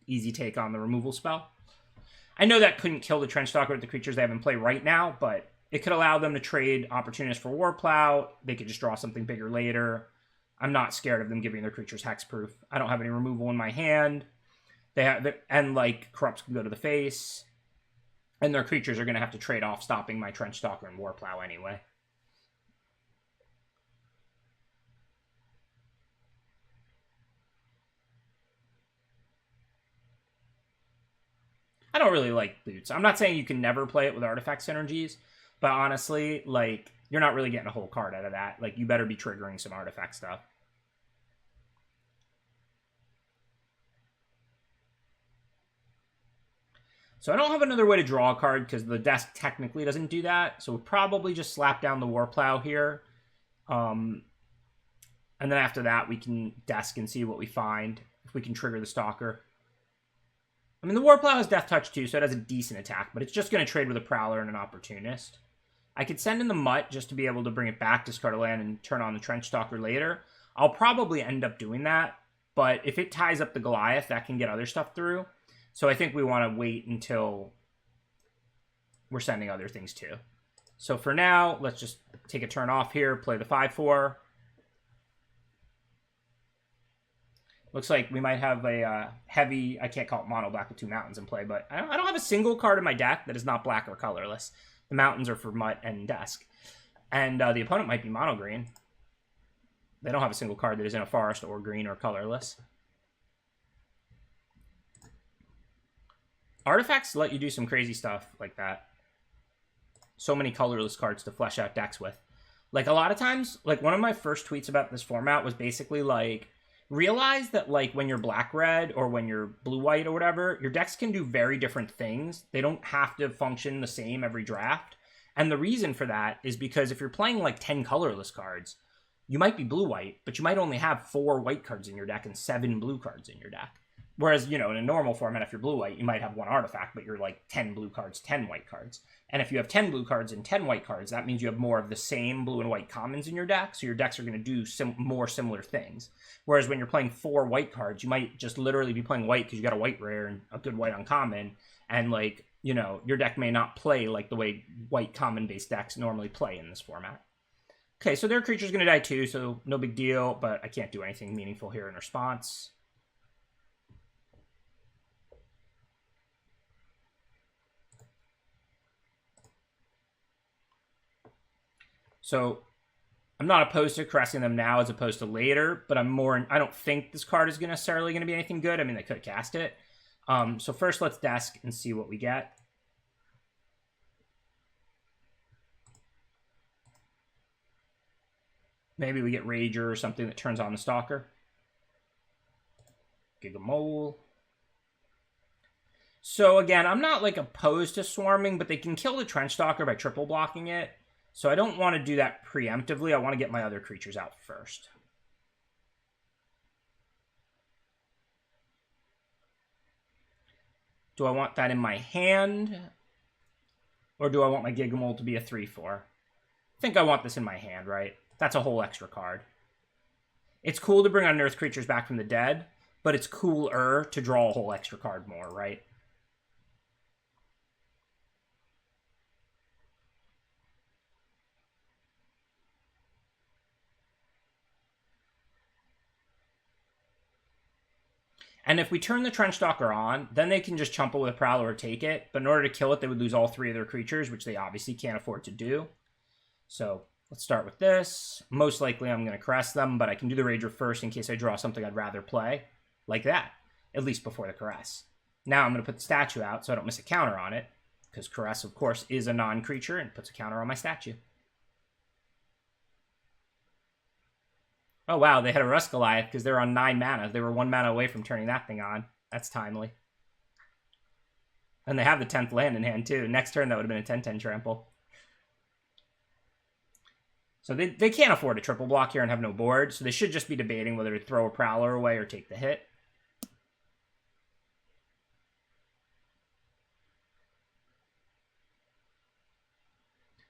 Easy take on the removal spell. I know that couldn't kill the Trench Stalker with the creatures they have in play right now, but it could allow them to trade Opportunist for Warplow. They could just draw something bigger later. I'm not scared of them giving their creatures hexproof. I don't have any removal in my hand. They have, and, like, Corrupts can go to the face. And their creatures are going to have to trade off stopping my Trench Stalker and Warplow anyway. I don't really like Boots. I'm not saying you can never play it with artifact synergies, but honestly, like, you're not really getting a whole card out of that. Like, you better be triggering some artifact stuff. So I don't have another way to draw a card because the desk technically doesn't do that. So we'll probably just slap down the Warplow here. And then after that, we can desk and see what we find. If we can trigger the Stalker. I mean, the Warplow has Death Touch too, so it has a decent attack. But it's just going to trade with a Prowler and an Opportunist. I could send in the Mutt just to be able to bring it back, discard a land, and turn on the Trench Stalker later. I'll probably end up doing that. But if it ties up the Goliath, that can get other stuff through. So I think we want to wait until we're sending other things too. So for now, let's just take a turn off here, play the 5-4. Looks like we might have a heavy, I can't call it mono black with 2 mountains in play, but I don't have a single card in my deck that is not black or colorless. The mountains are for Mutt and desk. And the opponent might be mono green. They don't have a single card that is in a forest or green or colorless. Artifacts let you do some crazy stuff like that. So many colorless cards to flesh out decks with. Like, a lot of times, like, one of my first tweets about this format was basically, like, realize that, like, when you're black-red or when you're blue-white or whatever, your decks can do very different things. They don't have to function the same every draft. And the reason for that is because if you're playing, like, 10 colorless cards, you might be blue-white, but you might only have 4 white cards in your deck and 7 blue cards in your deck. Whereas, you know, in a normal format, if you're blue-white, you might have 1 artifact, but you're like 10 blue cards, 10 white cards. And if you have 10 blue cards and 10 white cards, that means you have more of the same blue and white commons in your deck, so your decks are going to do more similar things. Whereas when you're playing 4 white cards, you might just literally be playing white because you got a white rare and a good white uncommon, and, like, you know, your deck may not play like the way white common-based decks normally play in this format. Okay, so their creature's going to die too, so no big deal, but I can't do anything meaningful here in response. So I'm not opposed to caressing them now as opposed to later, but I don't think this card is necessarily going to be anything good. I mean, they could cast it. So first let's desk and see what we get. Maybe we get Rager or something that turns on the Stalker. Gigamole. So again, I'm not like opposed to swarming, but they can kill the Trench Stalker by triple blocking it. So I don't want to do that preemptively. I want to get my other creatures out first. Do I want that in my hand? Or do I want my Gigamole to be a 3/4? I think I want this in my hand, right? That's a whole extra card. It's cool to bring unearthed creatures back from the dead, but it's cooler to draw a whole extra card more, right? And if we turn the Trench Stalker on, then they can just chump it with a Prowler or take it. But in order to kill it, they would lose all 3 of their creatures, which they obviously can't afford to do. So let's start with this. Most likely I'm going to caress them, but I can do the Rager first in case I draw something I'd rather play. Like that, at least before the caress. Now I'm going to put the statue out so I don't miss a counter on it, because caress, of course, is a non-creature and puts a counter on my statue. Oh, wow, they had a Rust Goliath because they're on 9 mana. They were 1 mana away from turning that thing on. That's timely. And they have the 10th land in hand, too. Next turn, that would have been a 10/10 trample. So they can't afford a triple block here and have no board, so they should just be debating whether to throw a Prowler away or take the hit.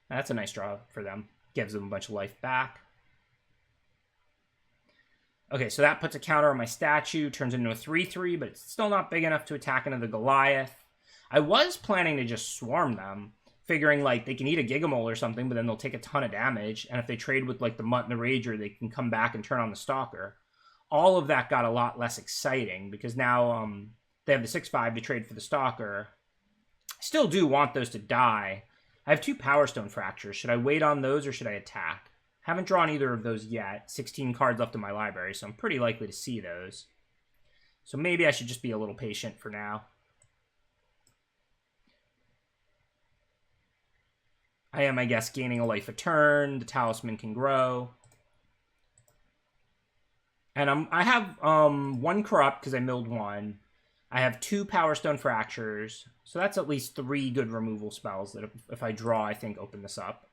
That's a nice draw for them. Gives them a bunch of life back. Okay, so that puts a counter on my statue, turns into a 3/3, but it's still not big enough to attack into the Goliath. I was planning to just swarm them, figuring like they can eat a Gigamole or something, but then they'll take a ton of damage, and if they trade with like the Mutt and the Rager, they can come back and turn on the Stalker. All of that got a lot less exciting, because now they have the 6/5 to trade for the Stalker. I still do want those to die. I have 2 Power Stone Fractures. Should I wait on those or should I attack? Haven't drawn either of those yet. 16 cards left in my library, so I'm pretty likely to see those. So maybe I should just be a little patient for now. I am, I guess, gaining a life a turn. The Talisman can grow. And I have 1 Corrupt because I milled 1. I have 2 Power Stone Fractures. So that's at least 3 good removal spells that if I draw, I think open this up.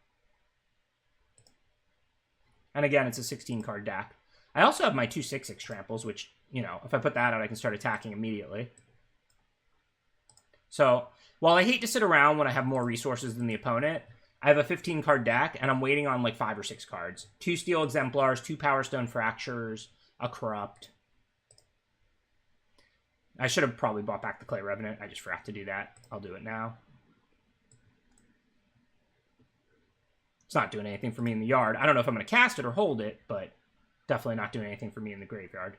And again, it's a 16-card deck. I also have my 2 6/6 tramples, which, you know, if I put that out, I can start attacking immediately. So, while I hate to sit around when I have more resources than the opponent, I have a 15-card deck, and I'm waiting on like 5 or 6 cards. 2 Steel Exemplars, 2 Power Stone Fractures, a Corrupt. I should have probably bought back the Clay Revenant. I just forgot to do that. I'll do it now. It's not doing anything for me in the yard. I don't know if I'm going to cast it or hold it, but definitely not doing anything for me in the graveyard.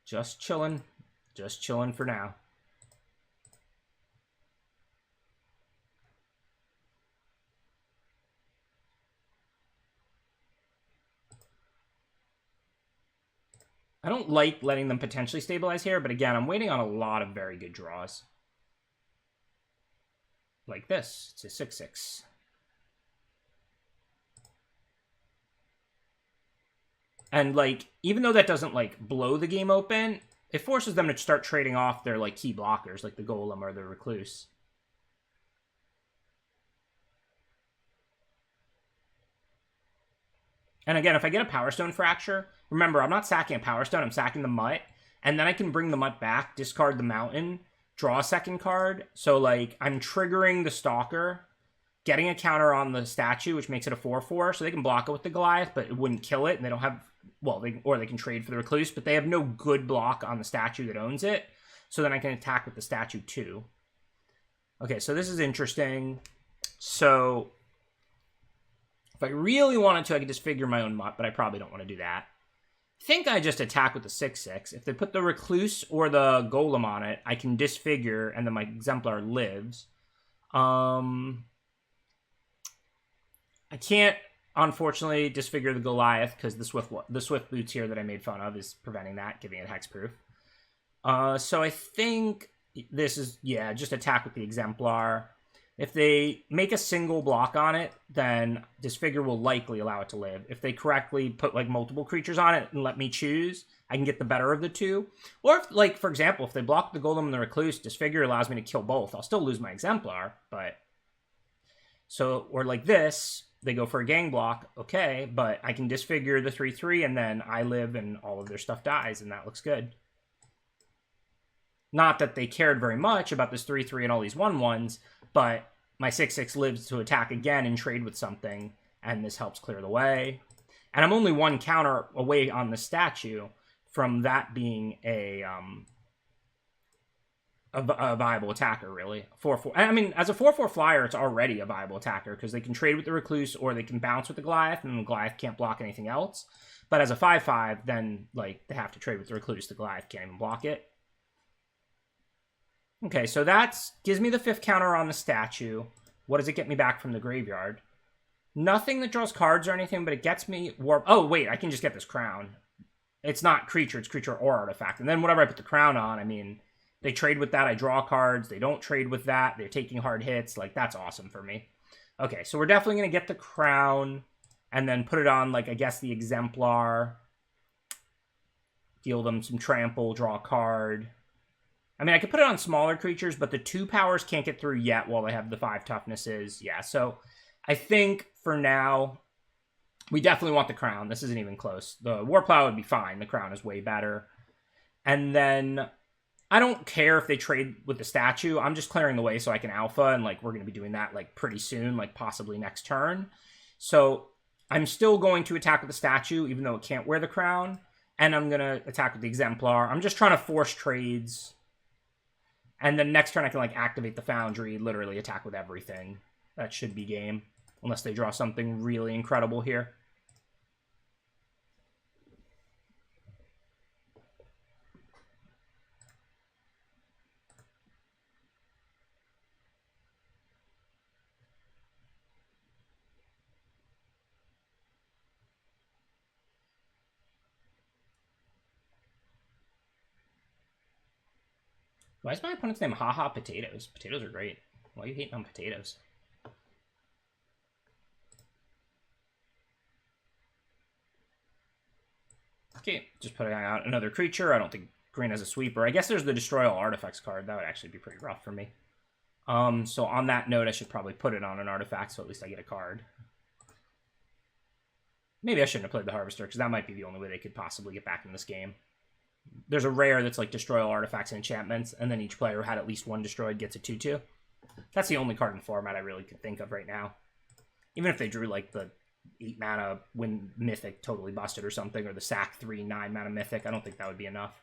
Just chilling. Just chilling for now. I don't like letting them potentially stabilize here, but again, I'm waiting on a lot of very good draws. Like this. It's a 6/6. And, like, even though that doesn't, like, blow the game open, it forces them to start trading off their, like, key blockers, like the Golem or the Recluse. And again, if I get a Power Stone Fracture, remember, I'm not sacking a Power Stone, I'm sacking the Mutt, and then I can bring the Mutt back, discard the Mountain, draw a second card. So, like, I'm triggering the Stalker, getting a counter on the statue, which makes it a 4/4, so they can block it with the Goliath, but it wouldn't kill it, and they don't have, well, they can trade for the Recluse, but they have no good block on the statue that owns it, so then I can attack with the statue too. Okay, so this is interesting. So, if I really wanted to, I could disfigure my own Mutt, but I probably don't want to do that. I think I just attack with the 6/6. If they put the Recluse or the Golem on it, I can disfigure, and then my Exemplar lives. I can't, unfortunately, disfigure the Goliath because the Swift Boots here that I made fun of is preventing that, giving it hexproof. So I think this is, yeah, just attack with the Exemplar. If they make a single block on it, then Disfigure will likely allow it to live. If they correctly put like multiple creatures on it and let me choose, I can get the better of the two. Or if, like, for example, if they block the Golem and the Recluse, Disfigure allows me to kill both. I'll still lose my Exemplar, but... So, or like this, they go for a gang block, okay, but I can Disfigure the 3/3 and then I live and all of their stuff dies, and that looks good. Not that they cared very much about this 3/3 and all these 1/1s, but my 6/6 lives to attack again and trade with something, and this helps clear the way. And I'm only one counter away on the statue from that being a viable attacker, really. 4/4. I mean, as a 4/4 flyer, it's already a viable attacker because they can trade with the Recluse or they can bounce with the Goliath, and the Goliath can't block anything else. But as a 5/5, then like they have to trade with the Recluse. The Goliath can't even block it. Okay, so that gives me the 5th counter on the statue. What does it get me back from the graveyard? Nothing that draws cards or anything, but it gets me warp. Oh, wait, I can just get this crown. It's not creature, it's creature or artifact. And then whatever I put the crown on, I mean, they trade with that, I draw cards. They don't trade with that, they're taking hard hits. Like, that's awesome for me. Okay, so we're definitely going to get the crown and then put it on, like, I guess the Exemplar. Deal them some trample, draw a card. I mean, I could put it on smaller creatures, but the 2 powers can't get through yet while they have the 5 toughnesses. Yeah, so I think for now, we definitely want the crown. This isn't even close. The Warplow would be fine. The crown is way better. And then I don't care if they trade with the statue. I'm just clearing the way so I can alpha, and like we're going to be doing that like pretty soon, like possibly next turn. So I'm still going to attack with the statue, even though it can't wear the crown. And I'm going to attack with the Exemplar. I'm just trying to force trades. And then next turn I can like activate the Foundry, literally attack with everything. That should be game. Unless they draw something really incredible here. Why is my opponent's name Haha Potatoes? Potatoes are great. Why are you hating on potatoes? Okay, just putting out another creature. I don't think green has a sweeper. I guess there's the Destroy All Artifacts card. That would actually be pretty rough for me. So on that note, I should probably put it on an artifact, so at least I get a card. Maybe I shouldn't have played the Harvester, because that might be the only way they could possibly get back in this game. There's a rare that's like Destroy All Artifacts and Enchantments, and then each player who had at least one destroyed gets a 2/2. That's the only card in format I really could think of right now. Even if they drew like the 8 mana Win Mythic Totally Busted or something, or the Sack 3 9 mana Mythic, I don't think that would be enough.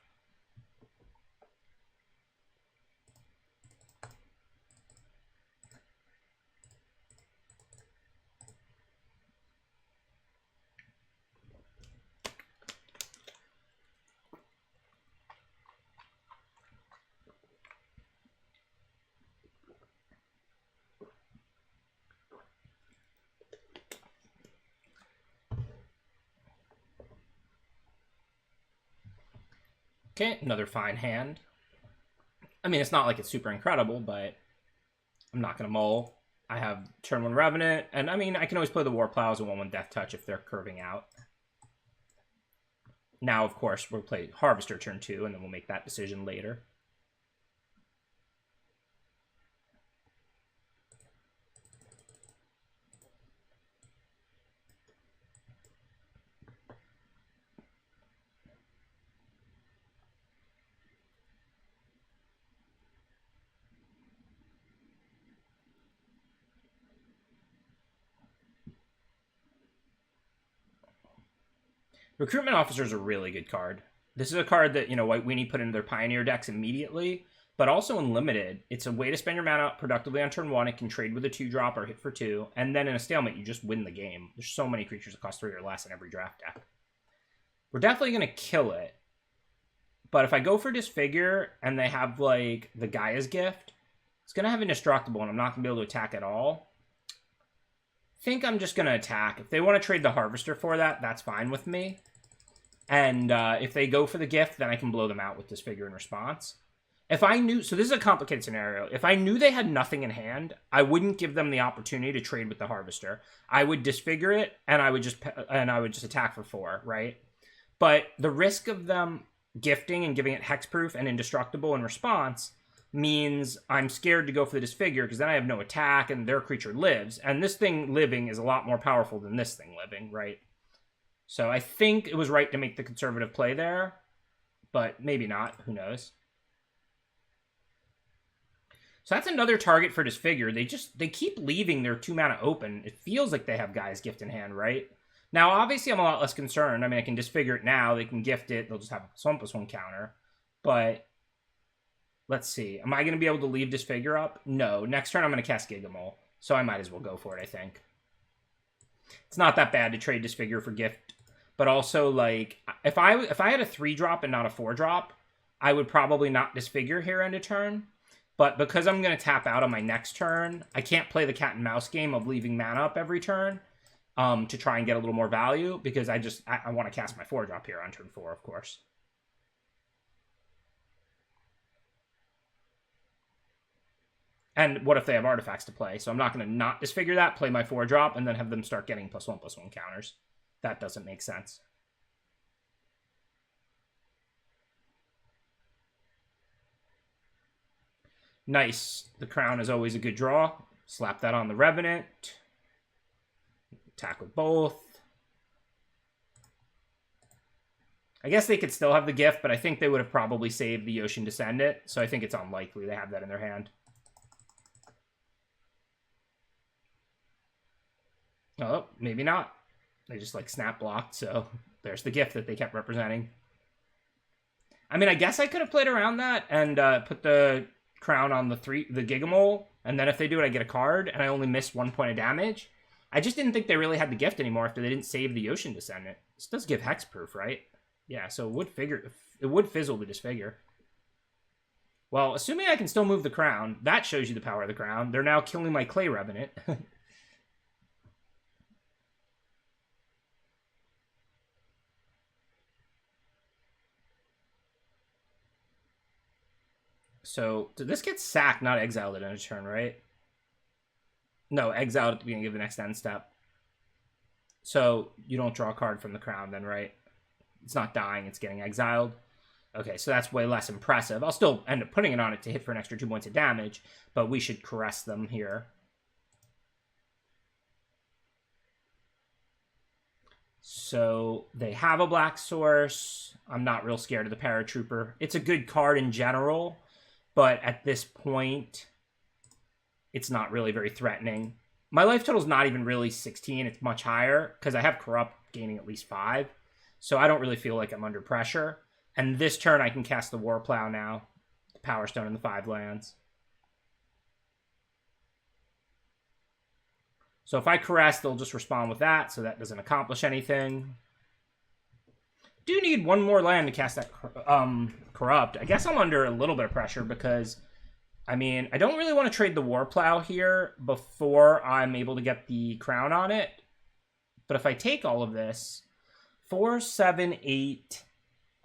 Okay, another fine hand. I mean, it's not like it's super incredible, but I'm not going to mull. I have turn 1 Revenant, and I mean, I can always play the Warplow as a 1/1 Death Touch if they're curving out. Now, of course, we'll play Harvester turn 2, and then we'll make that decision later. Recruitment Officer is a really good card. This is a card that, you know, White Weenie put into their Pioneer decks immediately, but also in Limited. It's a way to spend your mana productively on turn 1. It can trade with a 2-drop or hit for 2, and then in a stalemate, you just win the game. There's so many creatures that cost 3 or less in every draft deck. We're definitely going to kill it, but if I go for Disfigure and they have, like, the Gaia's Gift, it's going to have Indestructible, and I'm not going to be able to attack at all. think I'm just going to attack. If they want to trade the Harvester for that, that's fine with me. And if they go for the gift, then I can blow them out with Disfigure in response. If I knew... So this is a complicated scenario. If I knew they had nothing in hand, I wouldn't give them the opportunity to trade with the Harvester. I would Disfigure it, and I would just attack for 4, right? But the risk of them gifting and giving it hexproof and indestructible in response means I'm scared to go for the Disfigure, because then I have no attack, and their creature lives. And this thing living is a lot more powerful than this thing living, right? So I think it was right to make the conservative play there, but maybe not. Who knows? So that's another target for Disfigure. They keep leaving their 2-mana open. It feels like they have Gaia's Gift in hand, right? Now, obviously, I'm a lot less concerned. I mean, I can Disfigure it now. They can gift it. They'll just have a 1/1 counter. But let's see. Am I going to be able to leave Disfigure up? No. Next turn, I'm going to cast Gigamole. So I might as well go for it, I think. It's not that bad to trade Disfigure for gift. But also, like, if I had a 3-drop and not a 4-drop, I would probably not Disfigure here end of turn. But because I'm going to tap out on my next turn, I can't play the cat and mouse game of leaving mana up every turn to try and get a little more value, because I want to cast my 4-drop here on turn 4, of course. And what if they have artifacts to play? So I'm not going to not Disfigure that, play my 4-drop, and then have them start getting +1/+1 counters. That doesn't make sense. Nice. The Crown is always a good draw. Slap that on the Revenant. Attack with both. I guess they could still have the gift, but I think they would have probably saved the Ocean Descendant, so I think it's unlikely they have that in their hand. Oh, maybe not. They just, like, snap blocked, so there's the gift that they kept representing. I mean, I guess I could have played around that and put the Crown on the Gigamole, and then if they do it, I get a card, and I only miss 1 point of damage. I just didn't think they really had the gift anymore after they didn't save the Ocean Descendant. This does give hexproof, right? Yeah, so it would fizzle the Disfigure. Well, assuming I can still move the Crown, that shows you the power of the Crown. They're now killing my Clay Revenant. So, this gets sacked, not exiled at end of turn, right? No, exiled at the beginning of the next end step. So, you don't draw a card from the Crown then, right? It's not dying, it's getting exiled. Okay, so that's way less impressive. I'll still end up putting it on it to hit for an extra 2 points of damage, but we should caress them here. So, they have a black source. I'm not real scared of the Paratrooper. It's a good card in general, but at this point, it's not really very threatening. My life total is not even really 16. It's much higher because I have Corrupt gaining at least 5. So I don't really feel like I'm under pressure. And this turn, I can cast the War Plow now. The Power Stone and the 5 lands. So if I caress, they'll just respond with that. So that doesn't accomplish anything. Do need one more land to cast that Corrupt. I guess I'm under a little bit of pressure because, I mean, I don't really want to trade the War Plow here before I'm able to get the Crown on it. But if I take all of this, 4, 7, 8,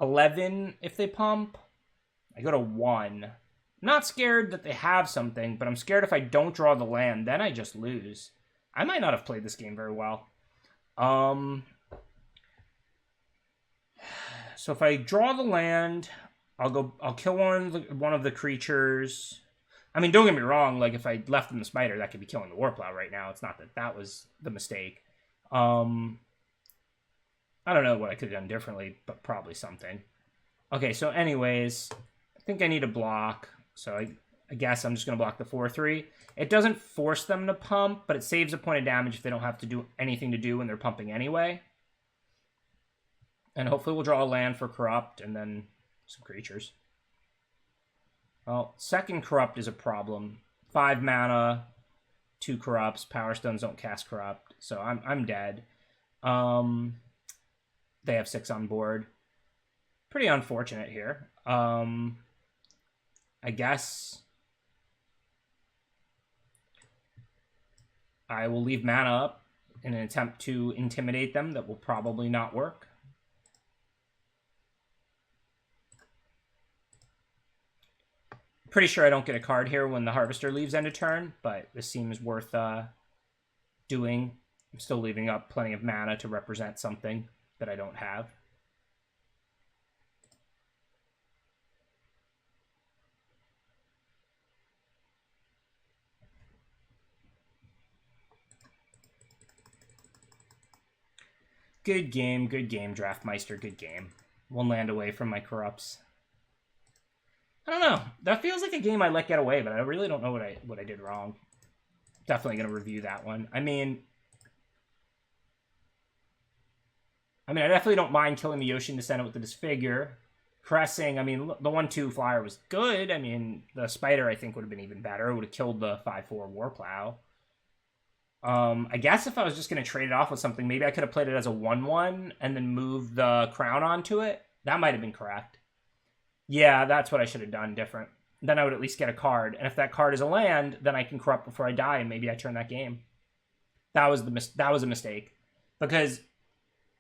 11 if they pump, I go to 1. I'm not scared that they have something, but I'm scared if I don't draw the land, then I just lose. I might not have played this game very well. So if I draw the land, I'll kill one of the creatures. I mean, don't get me wrong, like if I left them the Smiter, that could be killing the War Plow right now. It's not that was the mistake. I don't know what I could have done differently, but probably something. Okay, so anyways, I think I need a block. So I guess I'm just going to block the 4/3. It doesn't force them to pump, but it saves a point of damage if they don't have to do anything to do when they're pumping anyway. And hopefully we'll draw a land for Corrupt and then some creatures. Well, second Corrupt is a problem. 5 mana, 2 Corrupts. Power Stones don't cast Corrupt, so I'm dead. They have 6 on board. Pretty unfortunate here. I guess I will leave mana up in an attempt to intimidate them that will probably not work. Pretty sure I don't get a card here when the Harvester leaves end of turn, but this seems worth doing. I'm still leaving up plenty of mana to represent something that I don't have. Good game, Draftmeister, good game. One land away from my corrupts. I don't know. That feels like a game I let get away, but I really don't know what I did wrong. Definitely going to review that one. I mean, I definitely don't mind killing the Yoshi Descendant with the Disfigure. Pressing, I mean, the 1/2 flyer was good. I mean, the Spider, I think, would have been even better. It would have killed the 5/4 Warplow. I guess if I was just going to trade it off with something, maybe I could have played it as a 1/1 and then moved the Crown onto it. That might have been correct. Yeah, that's what I should have done different. Then I would at least get a card. And if that card is a land, then I can corrupt before I die, and maybe I turn that game. That was a mistake. Because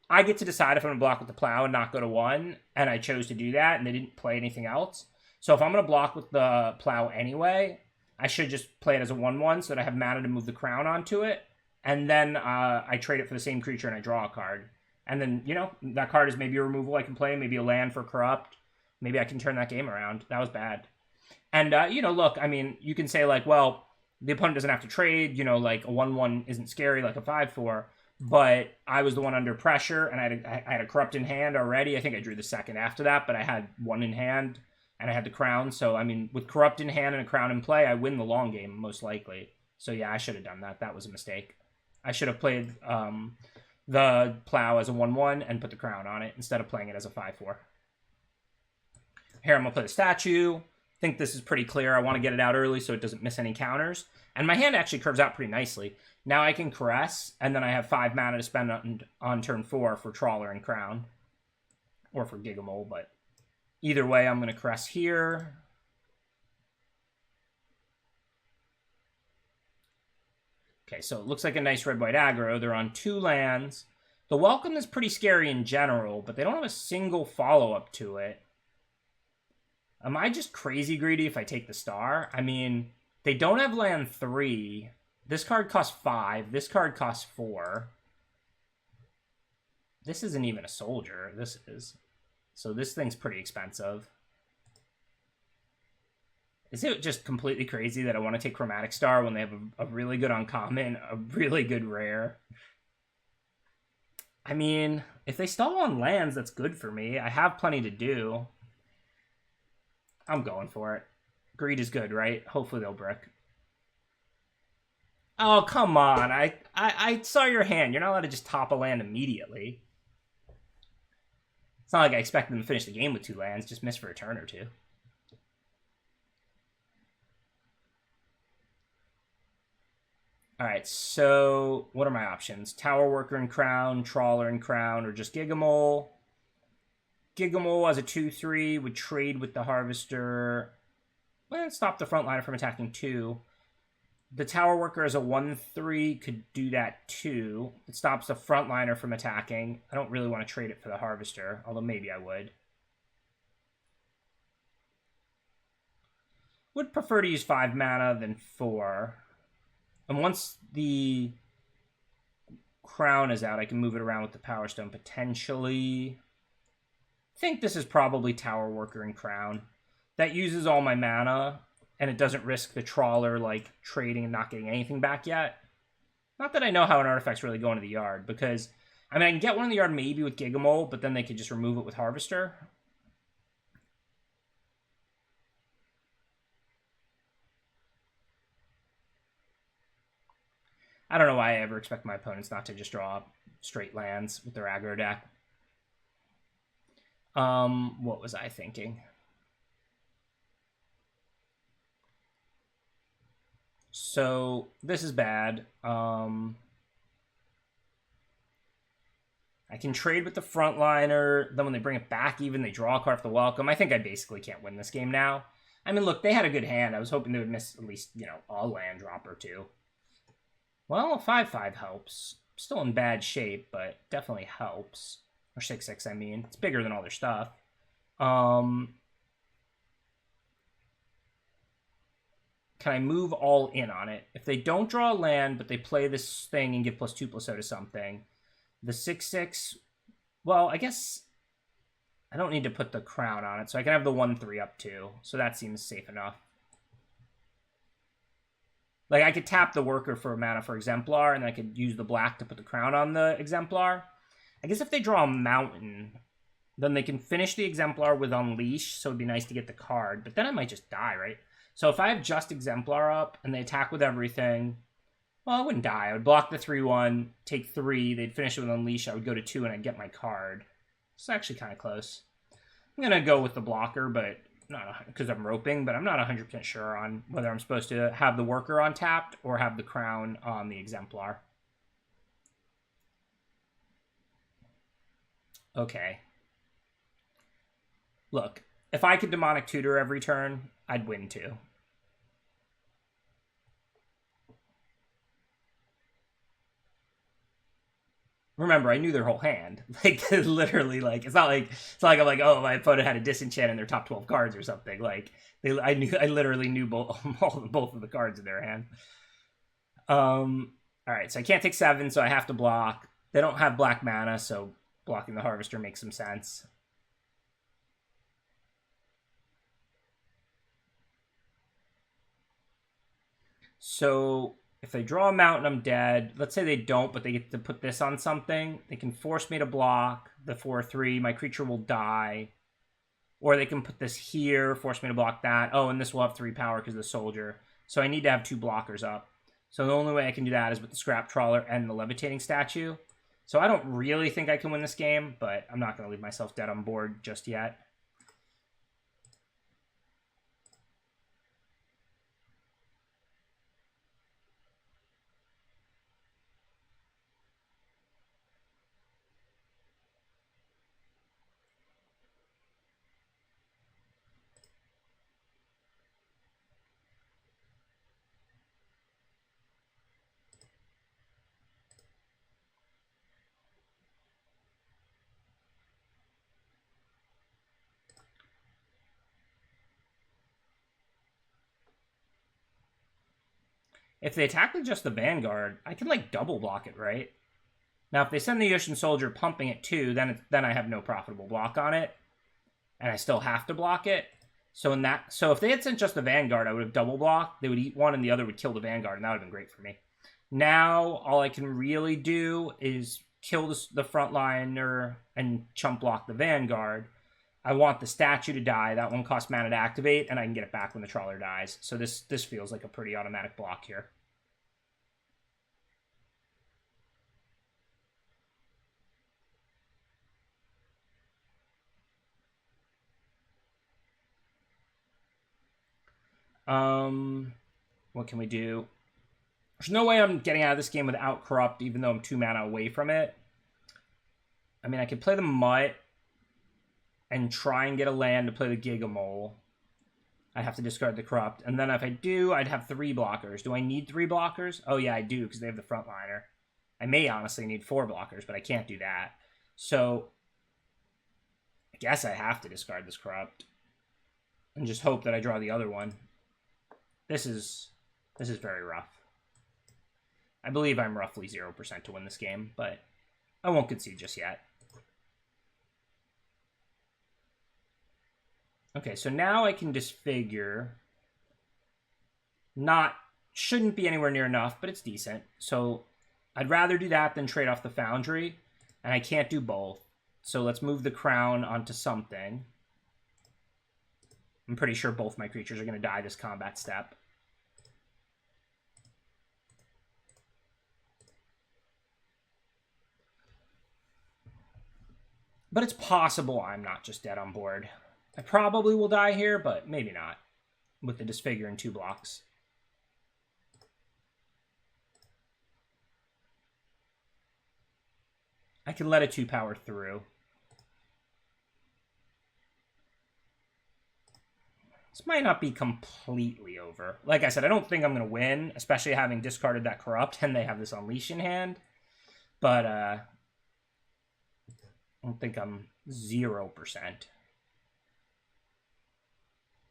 I get to decide if I'm going to block with the Plow and not go to 1, and I chose to do that, and they didn't play anything else. So if I'm going to block with the Plow anyway, I should just play it as a 1/1 so that I have mana to move the Crown onto it, and then I trade it for the same creature and I draw a card. And then, you know, that card is maybe a removal I can play, maybe a land for Corrupt. Maybe I can turn that game around. That was bad. And, you know, look, I mean, you can say, like, well, the opponent doesn't have to trade, you know, like a 1/1 isn't scary like a 5/4, but I was the one under pressure, and I had a Corrupt in hand already. I think I drew the second after that, but I had one in hand, and I had the Crown. So, I mean, with Corrupt in hand and a Crown in play, I win the long game, most likely. So, yeah, I should have done that. That was a mistake. I should have played the Plow as a 1/1 and put the Crown on it instead of playing it as a 5/4. Here, I'm going to play the statue. I think this is pretty clear. I want to get it out early so it doesn't miss any counters. And my hand actually curves out pretty nicely. Now I can Caress, and then I have 5 mana to spend on turn 4 for Trawler and Crown. Or for Gigamole, but either way, I'm going to Caress here. Okay, so it looks like a nice red-white aggro. They're on 2 lands. The Welcome is pretty scary in general, but they don't have a single follow-up to it. Am I just crazy greedy if I take the Star? I mean, they don't have land 3. This card costs 5. This card costs 4. This isn't even a soldier. This is. So this thing's pretty expensive. Is it just completely crazy that I want to take Chromatic Star when they have a really good uncommon, a really good rare? I mean, if they stall on lands, that's good for me. I have plenty to do. I'm going for it. Greed is good, right? Hopefully they'll brick. Oh, come on. I saw your hand. You're not allowed to just top a land immediately. It's not like I expect them to finish the game with 2 lands. Just miss for a turn or 2. Alright, so what are my options? Tower Worker and Crown, Trawler and Crown, or just Gigamole? Gigamole as a 2/3 would trade with the Harvester. Well, stop the frontliner from attacking 2. The Tower Worker as a 1/3 could do that too. It stops the frontliner from attacking. I don't really want to trade it for the Harvester, although maybe I would. Would prefer to use 5 mana than 4. And once the Crown is out, I can move it around with the Power Stone potentially. I think this is probably Tower Worker and Crown. That uses all my mana, and it doesn't risk the Trawler, like, trading and not getting anything back yet. Not that I know how an artifact's really going to the yard, because, I mean, I can get one in the yard maybe with Gigamole, but then they could just remove it with Harvester. I don't know why I ever expect my opponents not to just draw straight lands with their aggro deck. What was I thinking? So, this is bad. I can trade with the frontliner. Then when they bring it back even, they draw a card for the Welcome. I think I basically can't win this game now. I mean, look, they had a good hand. I was hoping they would miss at least, you know, a land drop or 2. Well, a 5/5 helps. still in bad shape, but definitely helps. Or 6/6, I mean. It's bigger than all their stuff. Can I move all in on it? If they don't draw a land, but they play this thing and give +2/+0 to something, the 6/6, well, I guess I don't need to put the crown on it, so I can have the 1/3 up too. So that seems safe enough. Like, I could tap the worker for mana for Exemplar, and I could use the black to put the crown on the Exemplar. I guess if they draw a mountain, then they can finish the Exemplar with Unleash, so it'd be nice to get the card. But then I might just die, right? So if I have just Exemplar up, and they attack with everything, well, I wouldn't die. I would block the 3/1, take 3, they'd finish it with Unleash, I would go to 2, and I'd get my card. It's actually kind of close. I'm going to go with the blocker, but not because I'm roping, but I'm not 100% sure on whether I'm supposed to have the worker on tapped or have the crown on the Exemplar. Okay. Look, if I could Demonic Tutor every turn, I'd win too. Remember, I knew their whole hand. Like, literally, like, it's not like I'm like, oh, my opponent had a disenchant in their top 12 cards or something. Like, I literally knew both of the cards in their hand. All right, so I can't take 7, so I have to block. They don't have black mana, so blocking the Harvester makes some sense. So if they draw a mountain, I'm dead. Let's say they don't, but they get to put this on something. They can force me to block the 4/3. My creature will die. Or they can put this here, force me to block that. Oh, and this will have 3 power because of the soldier. So I need to have 2 blockers up. So the only way I can do that is with the Scrap Trawler and the Levitating Statue. So I don't really think I can win this game, but I'm not going to leave myself dead on board just yet. If they attack with just the Vanguard, I can, like, double block it, right? Now, if they send the Ocean Soldier pumping it too, then I have no profitable block on it, and I still have to block it. So if they had sent just the Vanguard, I would have double blocked. They would eat one, and the other would kill the Vanguard, and that would have been great for me. Now, all I can really do is kill the frontliner and chump block the Vanguard. I want the statue to die. That one costs mana to activate, and I can get it back when the trawler dies. So this feels like a pretty automatic block here. What can we do? There's no way I'm getting out of this game without Corrupt, even though I'm 2 mana away from it. I mean, I could play the Mutt and try and get a land to play the Gigamole. I have to discard the Corrupt. And then if I do, I'd have 3 blockers. Do I need 3 blockers? Oh, yeah, I do, because they have the frontliner. I may honestly need 4 blockers, but I can't do that. So I guess I have to discard this Corrupt and just hope that I draw the other one. This is very rough. I believe I'm roughly 0% to win this game, but I won't concede just yet. Okay, so now I can disfigure. Shouldn't be anywhere near enough, but it's decent. So I'd rather do that than trade off the Foundry, and I can't do both. So let's move the crown onto something. I'm pretty sure both my creatures are going to die this combat step. But it's possible I'm not just dead on board. I probably will die here, but maybe not. With the Disfigure in 2 blocks. I can let a 2 power through. This might not be completely over. Like I said, I don't think I'm going to win, especially having discarded that Corrupt, and they have this Unleash in hand. But I don't think I'm 0%.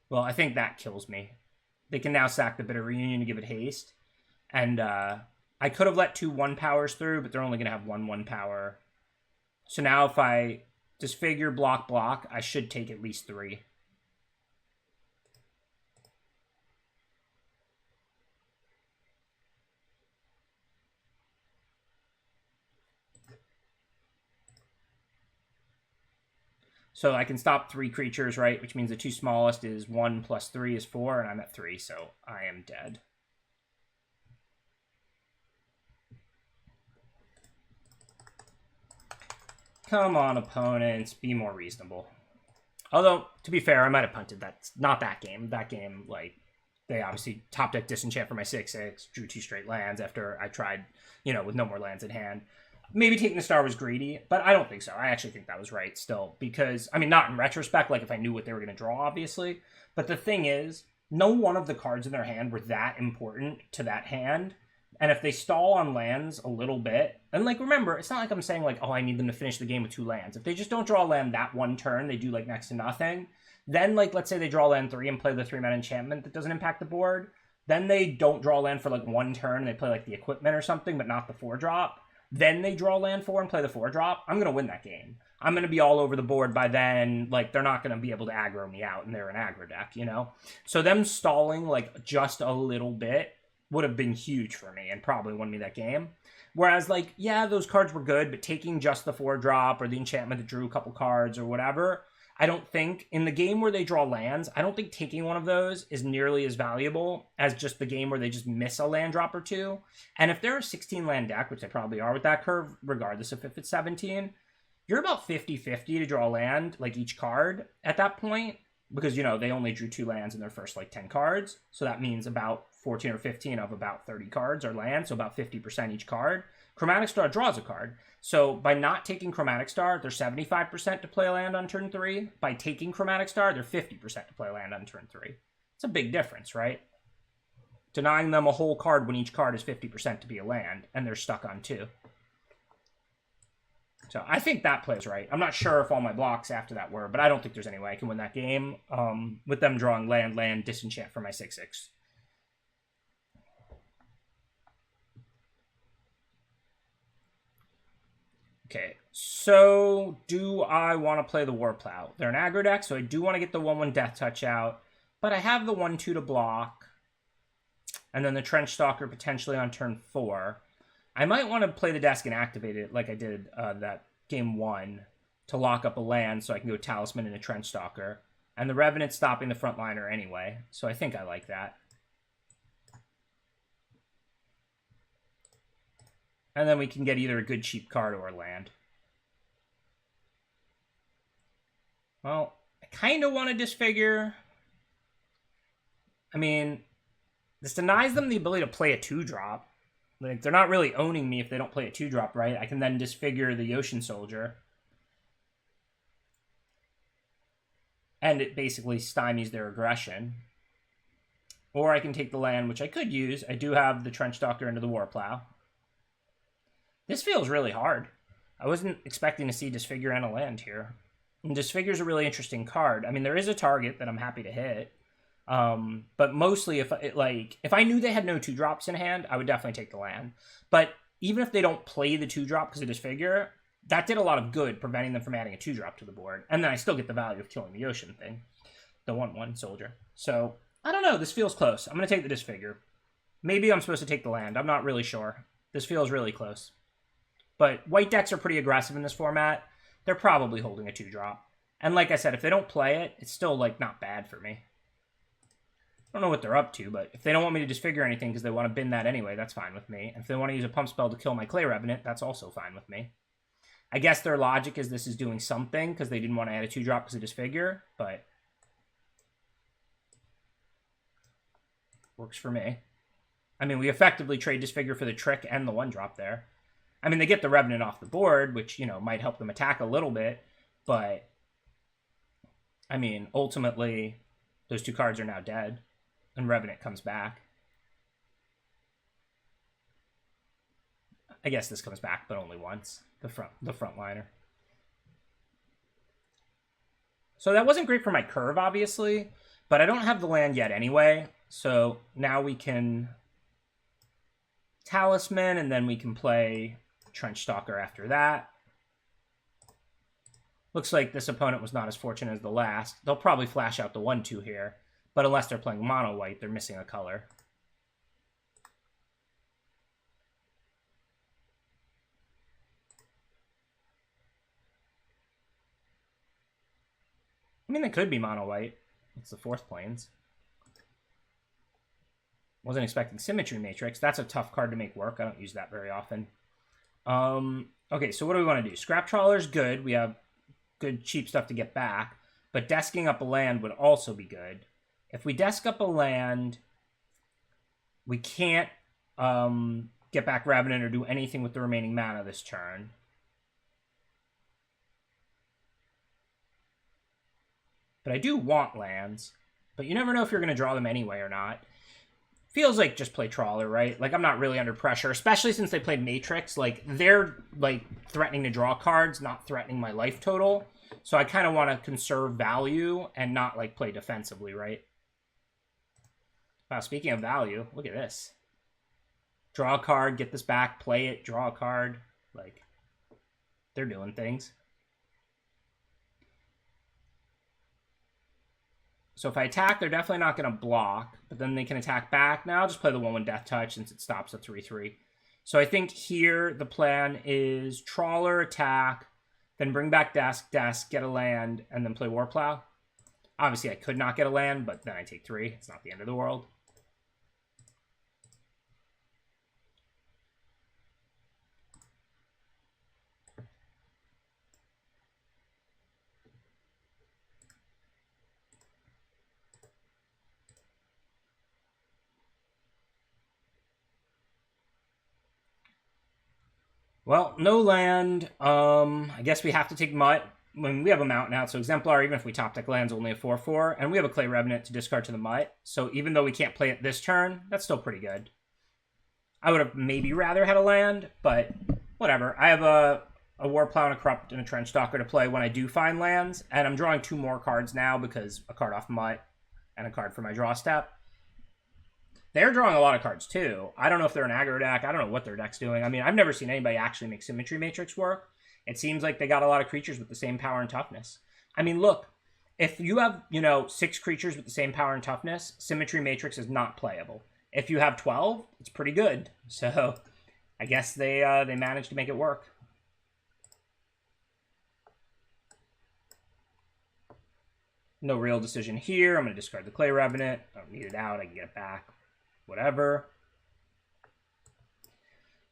Well, I think that kills me. They can now sack the Bitter Reunion to give it haste. And I could have let 2 1-powers through, but they're only going to have 1 1-power. So now if I disfigure, block, I should take at least 3. So I can stop 3 creatures, right? Which means the 2 smallest is 1 plus 3 is 4, and I'm at 3, so I am dead. Come on, opponents, be more reasonable. Although, to be fair, I might have punted that. Not that game. That game, like, they obviously top deck disenchant for my 6/6, drew 2 straight lands after I tried, with no more lands in hand. Maybe taking the star was greedy, but I don't think so. I actually think that was right still, because, I mean, not in retrospect, like if I knew what they were going to draw, obviously, but the thing is, no one of the cards in their hand were that important to that hand, and if they stall on lands a little bit, and like, remember, it's not like I'm saying like, oh, I need them to finish the game with 2 lands. If they just don't draw a land that one turn, they do like next to nothing, then like, let's say they draw land 3 and play the 3-mana enchantment that doesn't impact the board, then they don't draw land for like 1 turn, and they play like the equipment or something, but not the 4-drop. Then they draw land 4 and play the 4-drop, I'm going to win that game. I'm going to be all over the board by then. Like, they're not going to be able to aggro me out, and they're an aggro deck, So them stalling, like, just a little bit would have been huge for me and probably won me that game. Whereas, like, yeah, those cards were good, but taking just the 4-drop or the enchantment that drew a couple cards or whatever, I don't think, in the game where they draw lands, I don't think taking one of those is nearly as valuable as just the game where they just miss a land drop or 2. And if they're a 16-land deck, which they probably are with that curve, regardless of if it's 17, you're about 50-50 to draw land, like, each card at that point, because, they only drew 2 lands in their first, like, 10 cards. So that means about 14 or 15 of about 30 cards are land, so about 50% each card. Chromatic Star draws a card. So by not taking Chromatic Star, they're 75% to play a land on turn 3. By taking Chromatic Star, they're 50% to play a land on turn 3. It's a big difference, right? Denying them a whole card when each card is 50% to be a land, and they're stuck on 2. So I think that plays right. I'm not sure if all my blocks after that were, but I don't think there's any way I can win that game with them drawing land, disenchant for my 6/6. Okay, so do I want to play the Warplow? They're an aggro deck, so I do want to get the 1/1 Death Touch out, but I have the 1/2 to block, and then the Trench Stalker potentially on turn 4. I might want to play the desk and activate it like I did that game 1 to lock up a land so I can go Talisman and a Trench Stalker. And the Revenant's stopping the frontliner anyway, so I think I like that. And then we can get either a good cheap card or a land. Well, I kind of want to disfigure. I mean, this denies them the ability to play a 2-drop. Like, they're not really owning me if they don't play a 2-drop, right? I can then disfigure the Ocean Soldier. And it basically stymies their aggression. Or I can take the land, which I could use. I do have the Trench Stalker into the Warplow. This feels really hard. I wasn't expecting to see Disfigure and a land here. And Disfigure's a really interesting card. I mean, there is a target that I'm happy to hit. But mostly, if I knew they had no 2-drops in hand, I would definitely take the land. But even if they don't play the 2-drop because of Disfigure, that did a lot of good, preventing them from adding a 2-drop to the board. And then I still get the value of killing the Ocean thing. The 1/1 soldier. So, I don't know. This feels close. I'm going to take the Disfigure. Maybe I'm supposed to take the land. I'm not really sure. This feels really close. But white decks are pretty aggressive in this format. They're probably holding a 2-drop. And like I said, if they don't play it, it's still, like, not bad for me. I don't know what they're up to, but if they don't want me to disfigure anything because they want to bin that anyway, that's fine with me. And if they want to use a pump spell to kill my Clay Revenant, that's also fine with me. I guess their logic is this is doing something because they didn't want to add a 2-drop because of Disfigure, but works for me. I mean, we effectively trade Disfigure for the trick and the 1-drop there. I mean, they get the Revenant off the board, which, might help them attack a little bit, but, I mean, ultimately, those 2 cards are now dead, and Revenant comes back. I guess this comes back, but only once. The frontliner. So that wasn't great for my curve, obviously, but I don't have the land yet anyway. So now we can Talisman, and then we can play Trench Stalker after that. Looks like this opponent was not as fortunate as the last. They'll probably flash out the 1-2 here, but unless they're playing mono white, they're missing a color. I mean, they could be mono white. It's the 4th planes. Wasn't expecting Symmetry Matrix. That's a tough card to make work. I don't use that very often. Okay, so what do we want to do? Scrap Trawler's good. We have good cheap stuff to get back. But desking up a land would also be good. If we desk up a land, we can't get back Revenant or do anything with the remaining mana this turn. But I do want lands. But you never know if you're going to draw them anyway or not. Feels like just play Trawler, right? Like, I'm not really under pressure, especially since they played Matrix. Like, they're, like, threatening to draw cards, not threatening my life total. So I kind of want to conserve value and not, like, play defensively, right? Wow, speaking of value, look at this. Draw a card, get this back, play it, draw a card. Like, they're doing things. So if I attack, they're definitely not going to block, but then they can attack back. Now I'll just play the 1-1 Death Touch since it stops at 3-3. So I think here the plan is Trawler, attack, then bring back Desk, get a land, and then play Warplow. Obviously I could not get a land, but then I take 3. It's not the end of the world. Well, no land. I guess we have to take Mutt. When we have a Mountain out, so Exemplar, even if we top deck land's only a 4-4, and we have a Clay Revenant to discard to the Mutt. So even though we can't play it this turn, that's still pretty good. I would have maybe rather had a land, but whatever. I have a Warplow and a Corrupt and a Trench Stalker to play when I do find lands, and I'm drawing 2 more cards now because a card off Mutt and a card for my draw step. They're drawing a lot of cards, too. I don't know if they're an aggro deck. I don't know what their deck's doing. I mean, I've never seen anybody actually make Symmetry Matrix work. It seems like they got a lot of creatures with the same power and toughness. I mean, look, if you have, 6 creatures with the same power and toughness, Symmetry Matrix is not playable. If you have 12, it's pretty good. So, I guess they managed to make it work. No real decision here. I'm going to discard the Clay Revenant. I don't need it out. I can get it back. Whatever.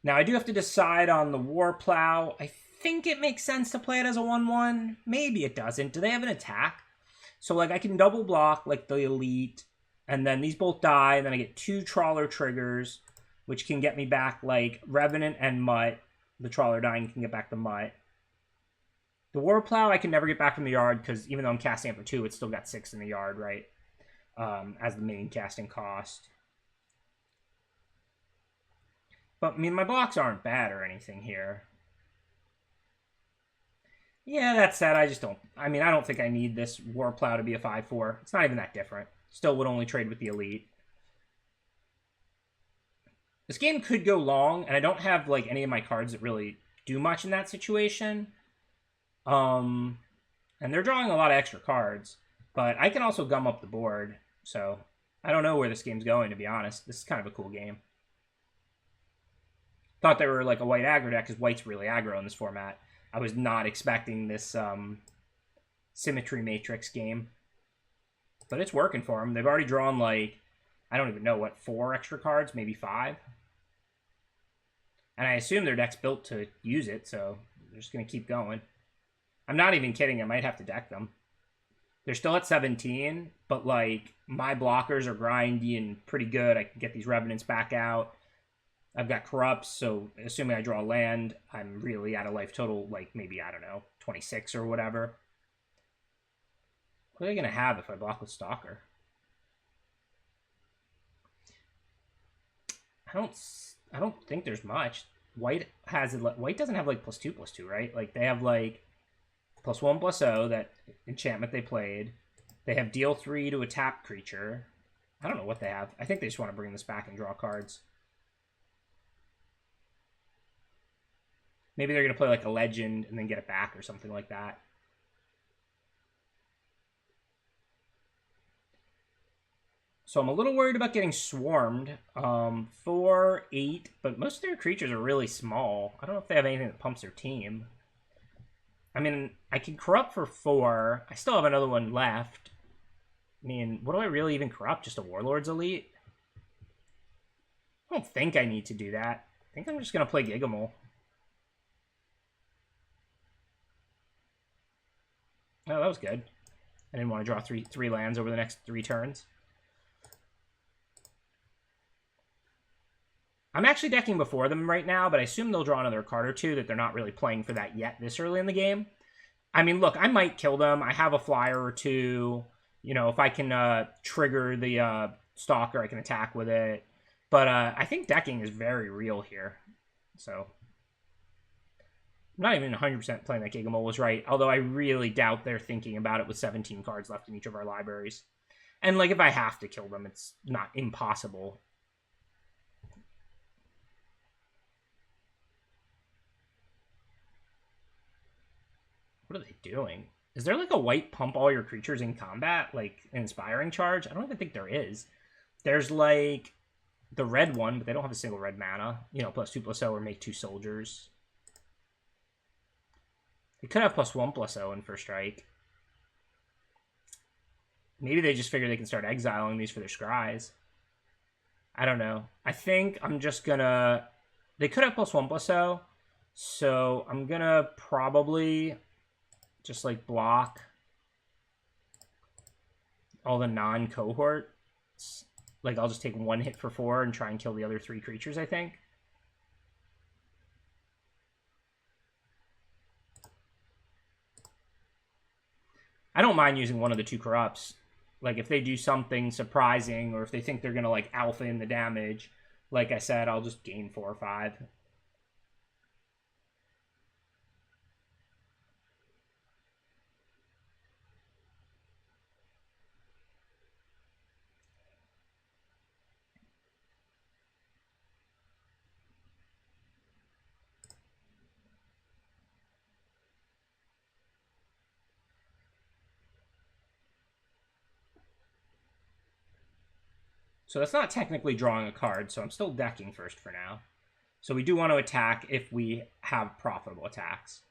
Now, I do have to decide on the Warplow. I think it makes sense to play it as a 1-1. Maybe it doesn't. Do they have an attack? So, like, I can double block, like, the Elite, and then these both die, and then I get 2 Trawler triggers, which can get me back, like, Revenant and Mutt. The Trawler dying can get back the Mutt. The Warplow I can never get back from the yard, because even though I'm casting it for 2, it's still got 6 in the yard, right? As the main casting cost. But, I mean, my blocks aren't bad or anything here. Yeah, that said, I just don't... I mean, I don't think I need this Warplow to be a 5-4. It's not even that different. Still would only trade with the Elite. This game could go long, and I don't have, like, any of my cards that really do much in that situation. And they're drawing a lot of extra cards. But I can also gum up the board. So, I don't know where this game's going, to be honest. This is kind of a cool game. Thought they were like a white aggro deck because white's really aggro in this format. I was not expecting this Symmetry Matrix game. But it's working for them. They've already drawn like, I don't even know what, 4 extra cards, maybe 5. And I assume their deck's built to use it, so they're just going to keep going. I'm not even kidding. I might have to deck them. They're still at 17, but like my blockers are grindy and pretty good. I can get these Revenants back out. I've got Corrupts, so assuming I draw land, I'm really at a life total, like, maybe, I don't know, 26 or whatever. What are they going to have if I block with Stalker? I don't think there's much. White has it. White doesn't have like +2/+2, right? Like they have like +1/+0, that enchantment they played. They have deal 3 to a tap creature. I don't know what they have. I think they just want to bring this back and draw cards. Maybe they're going to play like a legend and then get it back or something like that. So I'm a little worried about getting swarmed. 4, 8, but most of their creatures are really small. I don't know if they have anything that pumps their team. I mean, I can corrupt for 4. I still have another one left. I mean, what do I really even corrupt? Just a Warlord's Elite? I don't think I need to do that. I think I'm just going to play Gigamole. Oh, that was good. I didn't want to draw three lands over the next 3 turns. I'm actually decking before them right now, but I assume they'll draw another card or two that they're not really playing for that yet this early in the game. I mean, look, I might kill them. I have a flyer or two. You know, if I can trigger the Stalker, I can attack with it. But I think decking is very real here. So I'm not even 100% playing that Gigamole was right, although I really doubt they're thinking about it with 17 cards left in each of our libraries. And, like, if I have to kill them, it's not impossible. What are they doing? Is there like a white pump all your creatures in combat, like inspiring charge? I don't even think there is. There's like the red one, but they don't have a single red mana. You know, +2/+0 or make 2 soldiers. They could have +1/+0 in first strike. Maybe they just figure they can start exiling these for their scries. I don't know. I think I'm just gonna... They could have +1/+0, so I'm gonna probably just like block all the non-cohorts. Like I'll just take 1 hit for 4 and try and kill the other 3 creatures, I think. I don't mind using one of the 2 corrupts. Like if they do something surprising or if they think they're going to like alpha in the damage, like I said, I'll just gain 4 or 5. So that's not technically drawing a card, so I'm still decking first for now. So we do want to attack if we have profitable attacks.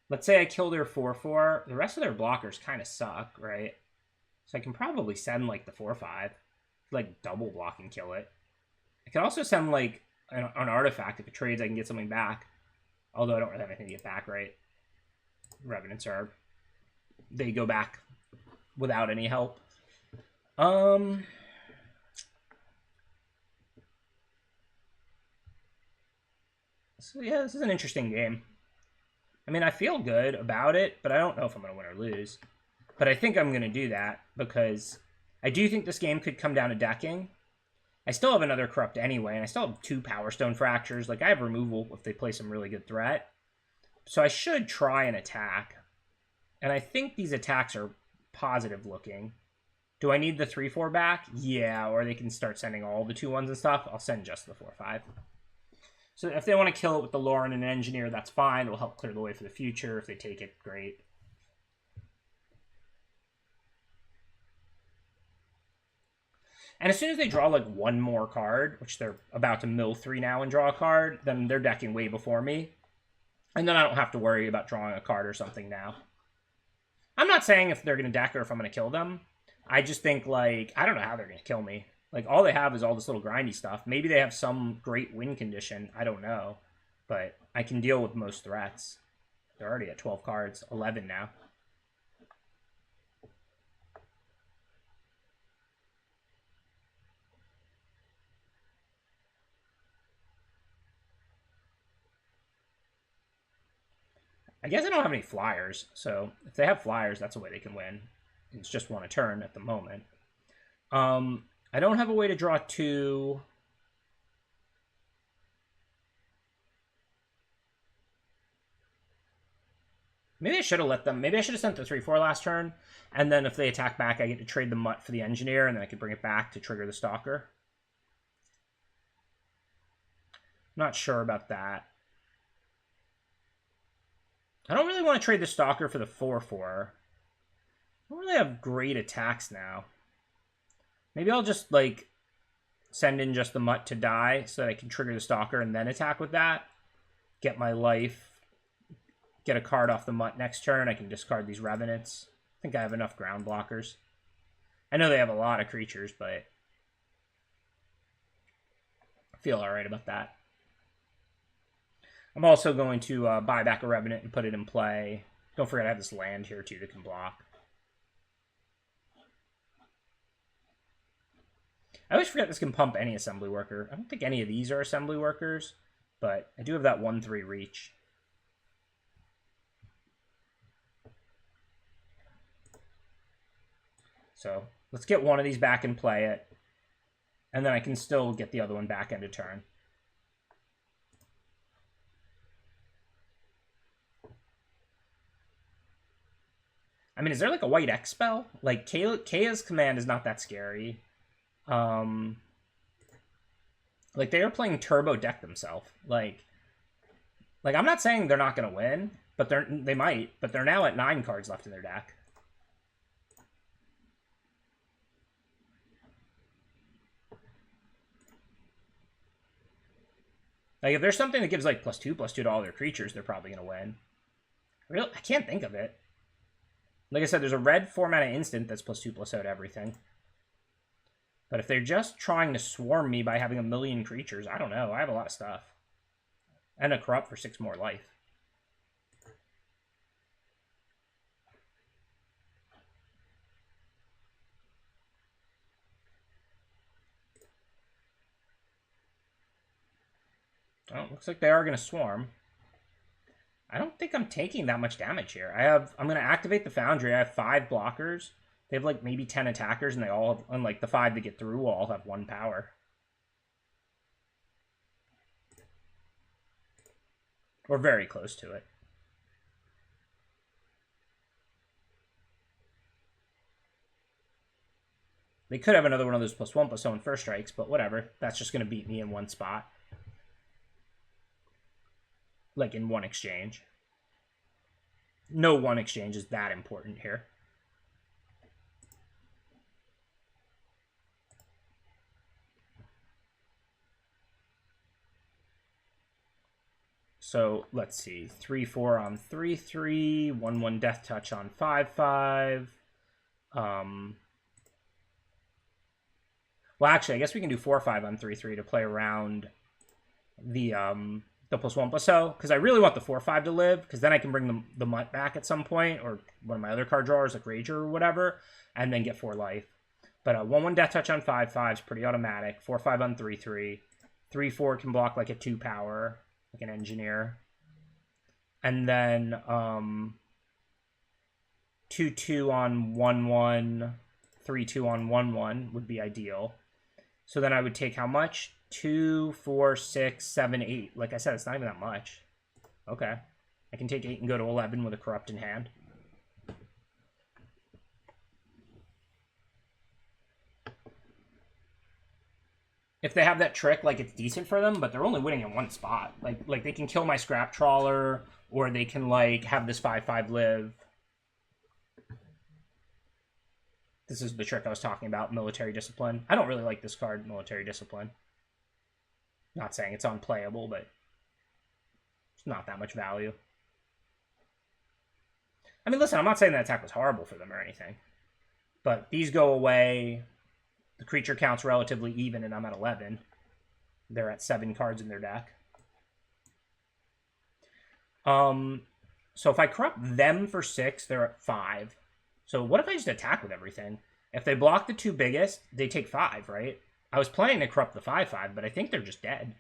Let's say I kill their 4/4. The rest of their blockers kind of suck, right? So I can probably send like the 4/5. Like double block and kill it. I can also send like an artifact. If it trades, I can get something back. Although I don't really have anything to get back, right? Revenants are... They go back without any help. So yeah, this is an interesting game. I mean, I feel good about it, but I don't know if I'm going to win or lose. But I think I'm going to do that because I do think this game could come down to decking. I still have another corrupt anyway, and I still have 2 Power Stone Fractures. Like, I have removal if they play some really good threat. So I should try an attack. And I think these attacks are positive looking. Do I need the 3/4 back? Yeah, or they can start sending all the 2/1s and stuff. I'll send just the 4/5. So if they want to kill it with the Lauren and an Engineer, that's fine. It'll help clear the way for the future. If they take it, great. And as soon as they draw like 1 more card, which they're about to mill 3 now and draw a card, then they're decking way before me. And then I don't have to worry about drawing a card or something now. I'm not saying if they're going to deck or if I'm going to kill them. I just think, like, I don't know how they're going to kill me. Like, all they have is all this little grindy stuff. Maybe they have some great win condition. I don't know. But I can deal with most threats. They're already at 12 cards. 11 now. I guess I don't have any flyers. So if they have flyers, that's a way they can win. It's just 1 a turn at the moment. I don't have a way to draw 2. Maybe I should have let them. Maybe I should have sent the 3/4 last turn, and then if they attack back, I get to trade the Mutt for the Engineer, and then I can bring it back to trigger the Stalker. I'm not sure about that. I don't really want to trade the Stalker for the 4/4. I don't really have great attacks now. Maybe I'll just, like, send in just the Mutt to die so that I can trigger the Stalker and then attack with that. Get my life. Get a card off the Mutt next turn. I can discard these Revenants. I think I have enough ground blockers. I know they have a lot of creatures, but I feel alright about that. I'm also going to buy back a Revenant and put it in play. Don't forget I have this land here, too, that can block. I always forget this can pump any assembly worker. I don't think any of these are assembly workers, but I do have that 1/3 reach. So let's get one of these back and play it, and then I can still get the other one back end of turn. I mean, is there like a white X spell? Like, Kaya's command is not that scary. Like, they are playing turbo deck themselves. Like I'm not saying they're not going to win, but they might. But they're now at 9 cards left in their deck. Like, if there's something that gives, like, +2/+2 to all their creatures, they're probably going to win. Really? I can't think of it. Like I said, there's a red 4-mana instant that's +2/+0 to everything. But if they're just trying to swarm me by having a million creatures, I don't know. I have a lot of stuff. And a Corrupt for 6 more life. Oh, looks like they are going to swarm. I don't think I'm taking that much damage here. I'm going to activate the Foundry. I have 5 blockers. They have like maybe 10 attackers, and they all have, unlike the 5 that get through, will all have 1 power. Or very close to it. They could have another one of those +1/+0 in first strikes, but whatever. That's just going to beat me in one spot. Like in one exchange. No one exchange is that important here. So let's see. 3/4 on 3/3, 1/1 Death Touch on 5/5. Well, actually, I guess we can do 4/5 on 3/3 to play around the +1/+0, because I really want the 4/5 to live, because then I can bring the Mutt back at some point, or one of my other card drawers, like Rager or whatever, and then get 4 life. But 1/1 Death Touch on 5/5 is pretty automatic. 4/5 on 3/3. 3/4 can block like a 2 power, like an Engineer. And then 2/2 on 1/1, 3/2 on 1/1 would be ideal. So then I would take how much? 2, 4, 6, 7, 8. Like I said, it's not even that much. Okay. I can take 8 and go to 11 with a Corrupt in hand. If they have that trick, like, it's decent for them, but they're only winning in one spot. Like they can kill my Scrap Trawler, or they can, like, have this 5/5 live. This is the trick I was talking about, Military Discipline. I don't really like this card, Military Discipline. Not saying it's unplayable, but it's not that much value. I mean, listen, I'm not saying that attack was horrible for them or anything. But these go away. The creature count's relatively even, and I'm at 11. They're at 7 cards in their deck. So if I corrupt them for 6, they're at 5. So what if I just attack with everything? If they block the 2 biggest, they take 5, right? I was planning to corrupt the 5/5, but I think they're just dead.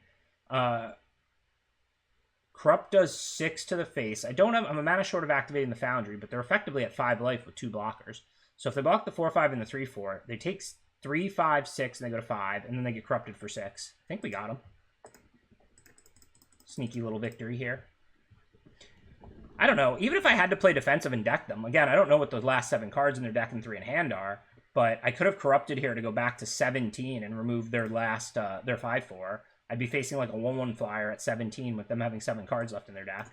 Corrupt does 6 to the face. I'm a mana short of activating the Foundry, but they're effectively at 5 life with 2 blockers. So if they block the 4/5 and the 3/4, they take 3, 5, 6, and they go to 5, and then they get corrupted for 6. I think we got them. Sneaky little victory here. I don't know. Even if I had to play defensive and deck them, again, I don't know what those last 7 cards in their deck and 3 in hand are, but I could have corrupted here to go back to 17 and remove their last, their 5/4. I'd be facing like a 1/1 flyer at 17 with them having 7 cards left in their deck.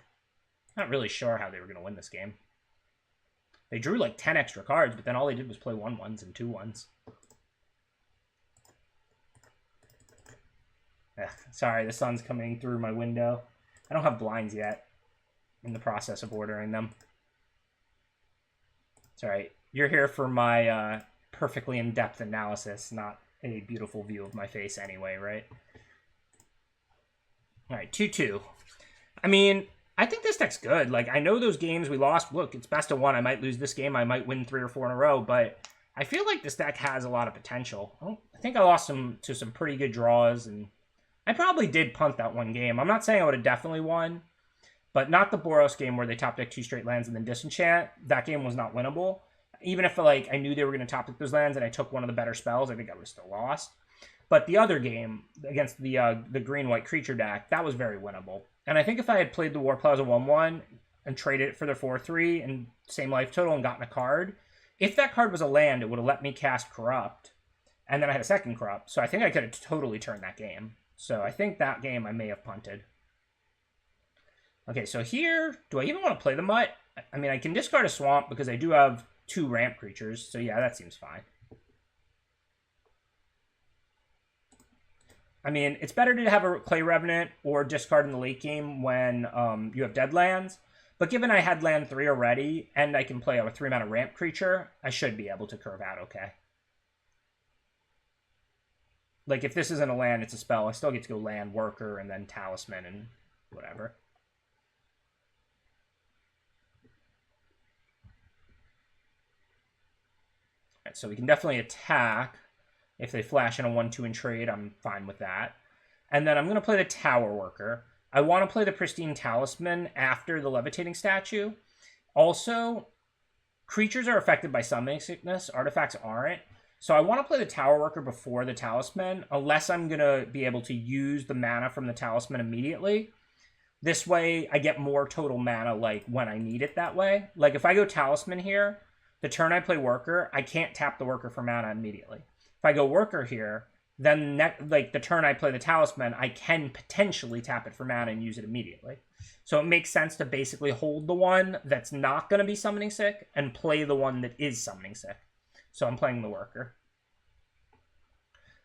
Not really sure how they were going to win this game. They drew like 10 extra cards, but then all they did was play 1/1s and 2/1s. Sorry, the sun's coming through my window. I don't have blinds yet. In the process of ordering them. It's all right. You're here for my perfectly in-depth analysis, not a beautiful view of my face anyway, right? All right, 2-2. I mean, I think this deck's good. Like, I know those games we lost. Look, it's best of 1. I might lose this game. I might win 3 or 4 in a row, but I feel like this deck has a lot of potential. I think I lost to some pretty good draws, and I probably did punt that one game. I'm not saying I would have definitely won, but not the Boros game where they top deck 2 straight lands and then disenchant. That game was not winnable. Even if like I knew they were going to top deck those lands and I took one of the better spells, I think I would have still lost. But the other game against the green-white creature deck, that was very winnable. And I think if I had played the Warplow as a 1/1 and traded it for the 4/3 and same life total and gotten a card, if that card was a land, it would have let me cast Corrupt. And then I had a second Corrupt. So I think I could have totally turned that game. So I think that game I may have punted. Okay, so here, do I even want to play the Mutt? I mean, I can discard a Swamp because I do have 2 ramp creatures, so yeah, that seems fine. I mean, it's better to have a Clay Revenant or discard in the late game when you have dead lands, but given I had land 3 already, and I can play a 3-mana ramp creature, I should be able to curve out okay. Like, if this isn't a land, it's a spell, I still get to go land, Worker, and then Talisman, and whatever. So we can definitely attack. If they flash in a 1/2 in trade, I'm fine with that. And then I'm going to play the Tower Worker. I want to play the Pristine Talisman after the Levitating Statue. Also, creatures are affected by Summoning Sickness. Artifacts aren't. So I want to play the Tower Worker before the Talisman, unless I'm going to be able to use the mana from the Talisman immediately. This way, I get more total mana like when I need it that way. Like, if I go Talisman here, the turn I play Worker, I can't tap the Worker for mana immediately. If I go Worker here, then like the turn I play the Talisman, I can potentially tap it for mana and use it immediately. So it makes sense to basically hold the one that's not going to be Summoning Sick and play the one that is Summoning Sick. So I'm playing the Worker.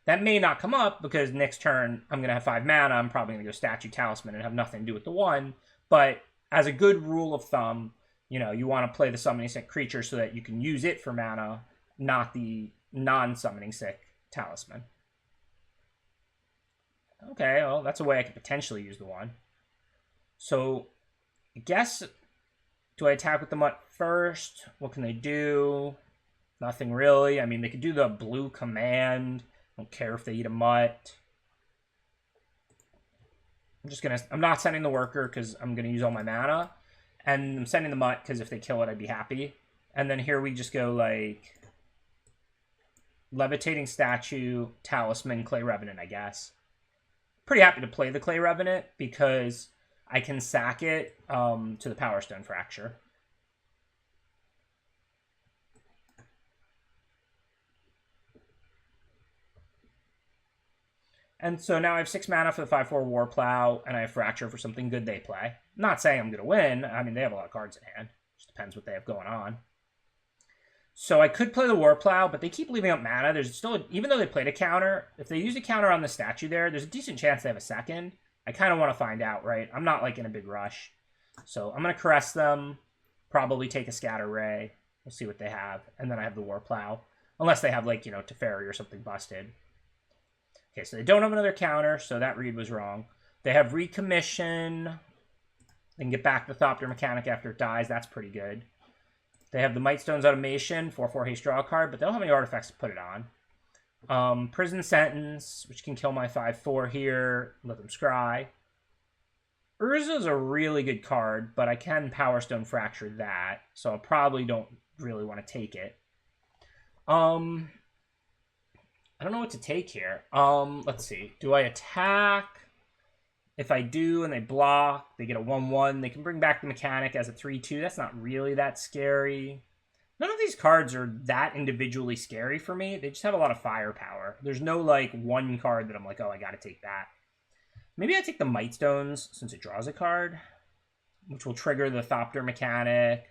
That may not come up because next turn I'm going to have 5 mana. I'm probably going to go Statue Talisman and have nothing to do with the one. But as a good rule of thumb, you know, you want to play the Summoning Sick creature so that you can use it for mana, not the non-Summoning Sick Talisman. Okay, well, that's a way I could potentially use the one. So, I guess, do I attack with the Mutt first? What can they do? Nothing really. I mean, they could do the blue command. I don't care if they eat a Mutt. I'm not sending the Worker because I'm gonna use all my mana. And I'm sending the Mutt because if they kill it, I'd be happy. And then here we just go like Levitating Statue, Talisman, Clay Revenant, I guess. Pretty happy to play the Clay Revenant because I can sack it to the Power Stone Fracture. And so now I have 6 mana for the 5/4 Warplow, and I have Fracture for something good they play. I'm not saying I'm going to win. I mean, they have a lot of cards in hand. Just depends what they have going on. So I could play the Warplow, but they keep leaving up mana. There's still, even though they played a counter, if they use a counter on the statue there's a decent chance they have a second. I kind of want to find out, right? I'm not like in a big rush. So I'm going to Caress them, probably take a Scatter Ray. We'll see what they have. And then I have the Warplow. Unless they have like, you know, Teferi or something busted. Okay, so they don't have another counter, so that read was wrong. They have Recommission. They can get back the Thopter Mechanic after it dies. That's pretty good. They have the Mightstone's Automation, 4/4 haste draw card, but they don't have any artifacts to put it on. Prison Sentence, which can kill my 5/4 here. Let them scry. Urza's a really good card, but I can Power Stone Fracture that, so I probably don't really want to take it. I don't know what to take here. Let's see. Do I attack? if I do and they block, they get a 1/1. They can bring back the mechanic as a 3/2. That's not really that scary. None of these cards are that individually scary for me. They just have a lot of firepower. There's no, like, one card that I'm like, oh, I gotta take that. Maybe I take the Mightstones since it draws a card, which will trigger the Thopter mechanic.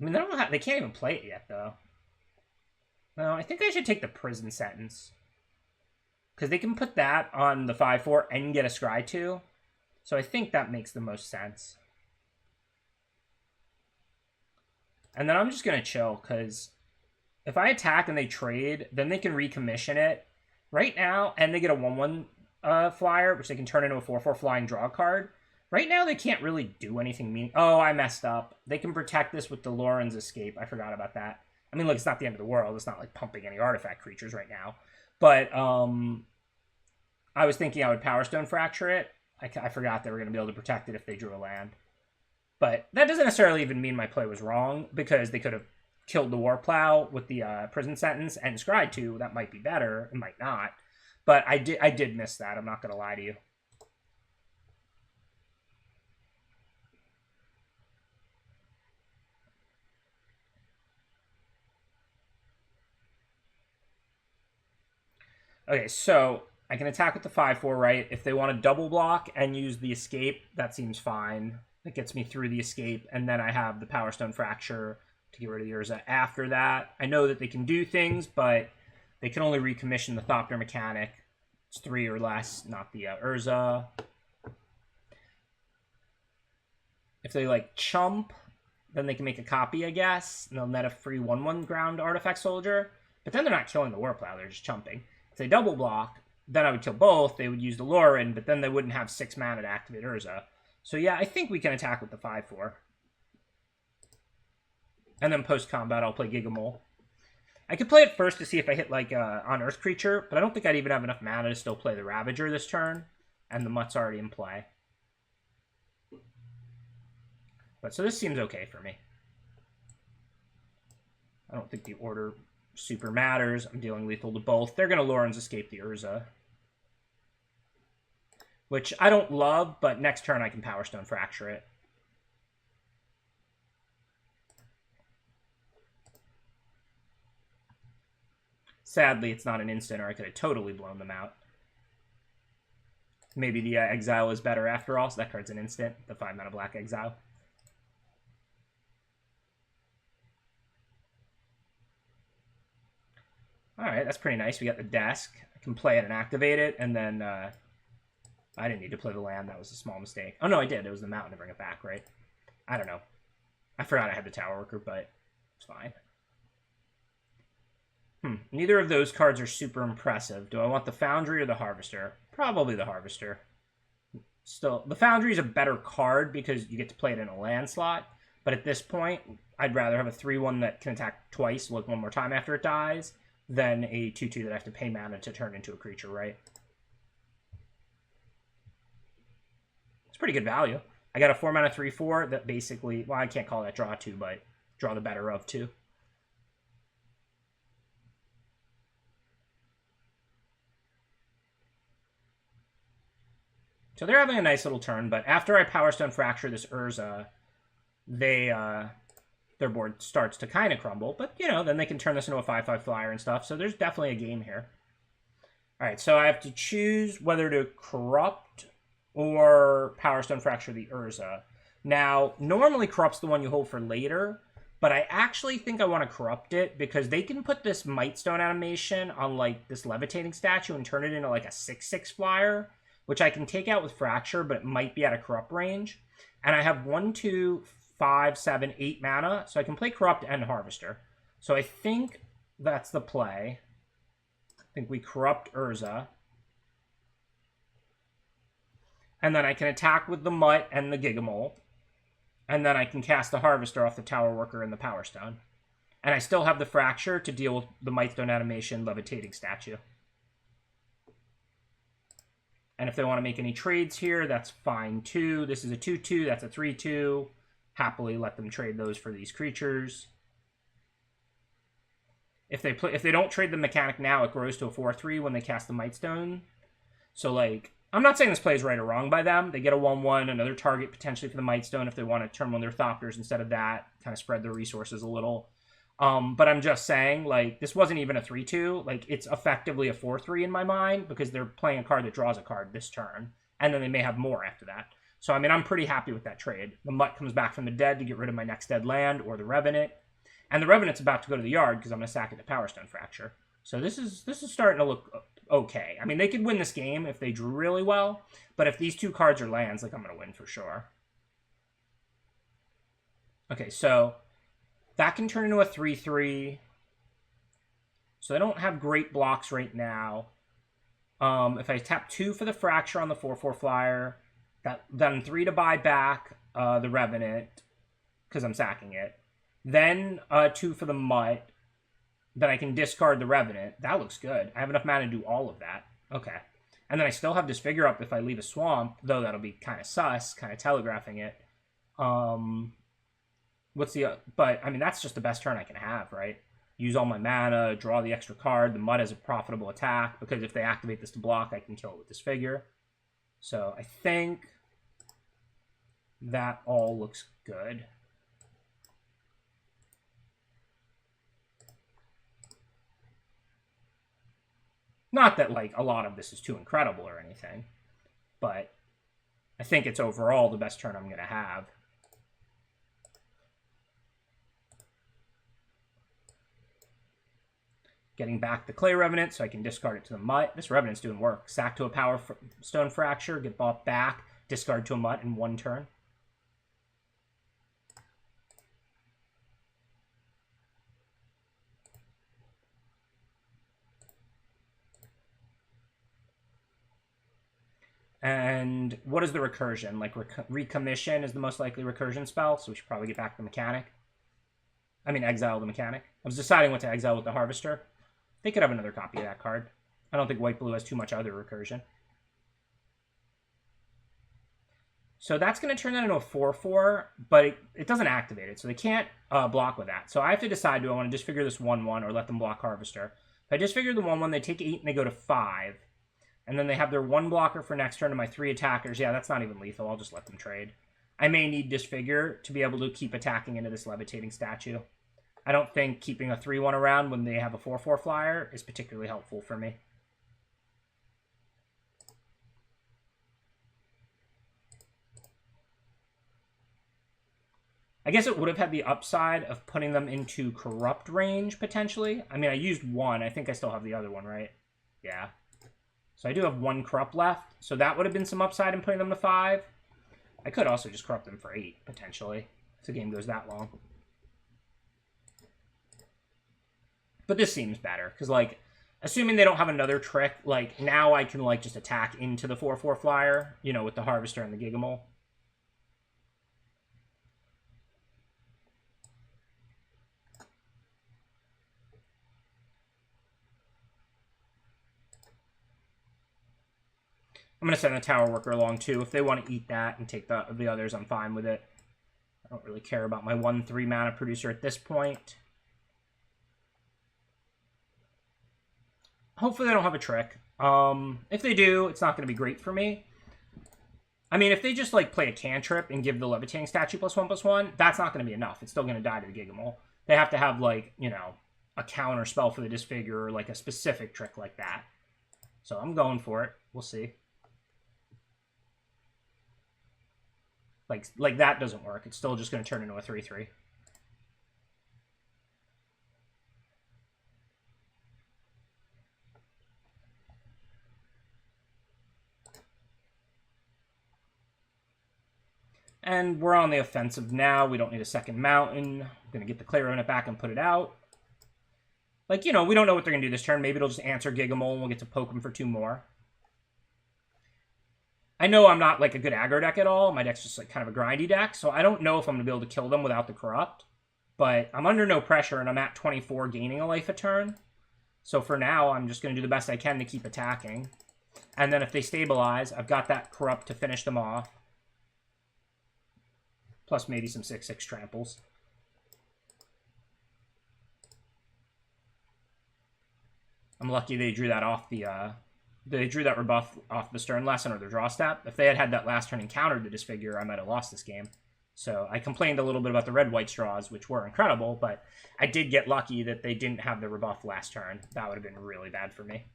I mean, they can't even play it yet, though. No, I think I should take the Prison Sentence. Because they can put that on the 5/4 and get a Scry 2. So I think that makes the most sense. And then I'm just going to chill, because if I attack and they trade, then they can recommission it right now, and they get a 1/1 flyer, which they can turn into a 4/4 flying draw card. Right now, they can't really do anything Oh, I messed up. They can protect this with the Loren's Escape. I forgot about that. I mean, look, it's not the end of the world. It's not like pumping any artifact creatures right now. But I was thinking I would Power Stone Fracture it. I forgot they were going to be able to protect it if they drew a land. But that doesn't necessarily even mean my play was wrong, because they could have killed the Warplow with the Prison Sentence and Scry 2. That might be better. It might not. But I did miss that. I'm not going to lie to you. Okay, so I can attack with the 5/4, right? If they want to double block and use the escape, that seems fine. That gets me through the escape, and then I have the Power Stone Fracture to get rid of the Urza after that. I know that they can do things, but they can only recommission the Thopter mechanic. It's 3 or less, not the Urza. If they, like, chump, then they can make a copy, I guess, and they'll net a free 1/1 ground Artifact Soldier. But then they're not killing the Warplow, they're just chumping. If they double block, then I would kill both. They would use the Loren, but then they wouldn't have 6 mana to activate Urza. So yeah, I think we can attack with the 5/4. And then post-combat, I'll play Gigamole. I could play it first to see if I hit, like, on Earth Creature, but I don't think I'd even have enough mana to still play the Ravager this turn, and the Mutt's already in play. But so this seems okay for me. I don't think the order super matters. I'm dealing lethal to both. They're going to Loren's Escape the Urza, which I don't love, but next turn I can Power Stone Fracture it. Sadly, it's not an instant, or I could have totally blown them out. Maybe the Exile is better after all, so that card's an instant. The 5 mana black Exile. Alright, that's pretty nice. We got the desk. I can play it and activate it, and then I didn't need to play the land. That was a small mistake. Oh, no, I did. It was the mountain to bring it back, right? I don't know. I forgot I had the Tower Worker, but it's fine. Neither of those cards are super impressive. Do I want the Foundry or the Harvester? Probably the Harvester. Still, the Foundry is a better card because you get to play it in a land slot. But at this point, I'd rather have a 3/1 that can attack twice, look one more time after it dies, than a 2/2 that I have to pay mana to turn into a creature, right? It's pretty good value. I got a 4 mana 3/4 that basically, well, I can't call that draw 2, but draw the better of 2. So they're having a nice little turn, but after I Power Stone Fracture this Urza, their board starts to kind of crumble. But, you know, then they can turn this into a 5/5 flyer and stuff, so there's definitely a game here. Alright, so I have to choose whether to Corrupt or Power Stone Fracture the Urza. Now, normally Corrupt's the one you hold for later, but I actually think I want to Corrupt it because they can put this Mightstone animation on, like, this Levitating statue and turn it into, like, a 6/6 flyer, which I can take out with Fracture, but it might be out of Corrupt range. And I have 1, 2, 5, 7, 8 mana, so I can play Corrupt and Harvester. So I think that's the play. I think we Corrupt Urza. And then I can attack with the Mutt and the Gigamole. And then I can cast the Harvester off the Tower Worker and the Power Stone. And I still have the Fracture to deal with the Mightstone animation Levitating statue. And if they want to make any trades here, that's fine too. This is a 2/2, that's a 3/2. Happily let them trade those for these creatures. If they don't trade the mechanic now, it grows to a 4/3 when they cast the Mightstone. So, like, I'm not saying this play is right or wrong by them. They get a 1/1, another target potentially for the Might Stone if they want to turn on their Thopters instead of that, kind of spread their resources a little. But I'm just saying, like, this wasn't even a 3/2. Like, it's effectively a 4/3 in my mind because they're playing a card that draws a card this turn, and then they may have more after that. So, I mean, I'm pretty happy with that trade. The Mutt comes back from the dead to get rid of my next dead land or the Revenant. And the Revenant's about to go to the yard because I'm going to sack it to Power Stone Fracture. So this is starting to look okay. I mean, they could win this game if they drew really well, but if these two cards are lands, like, I'm going to win for sure. Okay, so that can turn into a 3/3. So they don't have great blocks right now. If I tap 2 for the Fracture on the 4/4 flyer, then 3 to buy back the Revenant because I'm sacking it. Then 2 for the Mutt. Then I can discard the Revenant. That looks good. I have enough mana to do all of that. Okay. And then I still have Disfigure up if I leave a Swamp, though that'll be kind of sus, kind of telegraphing it. What's the... but, I mean, that's just the best turn I can have, right? Use all my mana, draw the extra card. The Mutt is a profitable attack, because if they activate this to block, I can kill it with Disfigure. So, I think that all looks good. Not that, like, a lot of this is too incredible or anything, but I think it's overall the best turn I'm going to have. Getting back the Clay Revenant so I can discard it to the Mutt. This Revenant's doing work. Sack to a Power Stone Fracture, get bought back, discard to a Mutt in 1 turn. And what is the recursion? Like, Recommission is the most likely recursion spell, so we should probably get back the Mechanic. I mean, exile the Mechanic. I was deciding what to exile with the Harvester. They could have another copy of that card. I don't think White-Blue has too much other recursion. So that's going to turn that into a 4/4, but it doesn't activate it, so they can't block with that. So I have to decide, do I want to disfigure this 1/1 or let them block Harvester? If I disfigure the 1/1, they take 8 and they go to 5. And then they have their 1 blocker for next turn to my 3 attackers. Yeah, that's not even lethal. I'll just let them trade. I may need Disfigure to be able to keep attacking into this Levitating Statue. I don't think keeping a 3/1 around when they have a 4/4 flyer is particularly helpful for me. I guess it would have had the upside of putting them into Corrupt range, potentially. I mean, I used 1. I think I still have the other one, right? Yeah. So I do have 1 Corrupt left. So that would have been some upside in putting them to 5. I could also just Corrupt them for 8, potentially, if the game goes that long. But this seems better, because, like, assuming they don't have another trick, like, now I can, like, just attack into the 4/4 flyer, you know, with the Harvester and the Gigamole. I'm going to send the Tower Worker along, too. If they want to eat that and take the others, I'm fine with it. I don't really care about my 1/3 mana producer at this point. Hopefully they don't have a trick. If they do, it's not going to be great for me. I mean, if they just, like, play a cantrip and give the Levitating Statue +1/+1, that's not going to be enough. It's still going to die to the Gigamole. They have to have, like, you know, a counter spell for the Disfigure or, like, a specific trick like that. So I'm going for it. We'll see. Like that doesn't work. It's still just going to turn into a 3/3. And we're on the offensive now. We don't need a second mountain. I'm going to get the Clay Revenant back and put it out. Like, you know, we don't know what they're going to do this turn. Maybe it'll just answer Gigamole and we'll get to poke them for 2 more. I know I'm not, like, a good aggro deck at all. My deck's just, like, kind of a grindy deck. So I don't know if I'm going to be able to kill them without the Corrupt. But I'm under no pressure, and I'm at 24 gaining a life a turn. So for now, I'm just going to do the best I can to keep attacking. And then if they stabilize, I've got that Corrupt to finish them off. Plus maybe some 6/6 tramples. I'm lucky they drew that off the They drew that rebuff off the Stern lesson or the draw step. If they had had that last turn and countered the Disfigure, I might have lost this game. So I complained a little bit about the red-white straws, which were incredible, but I did get lucky that they didn't have the rebuff last turn. That would have been really bad for me.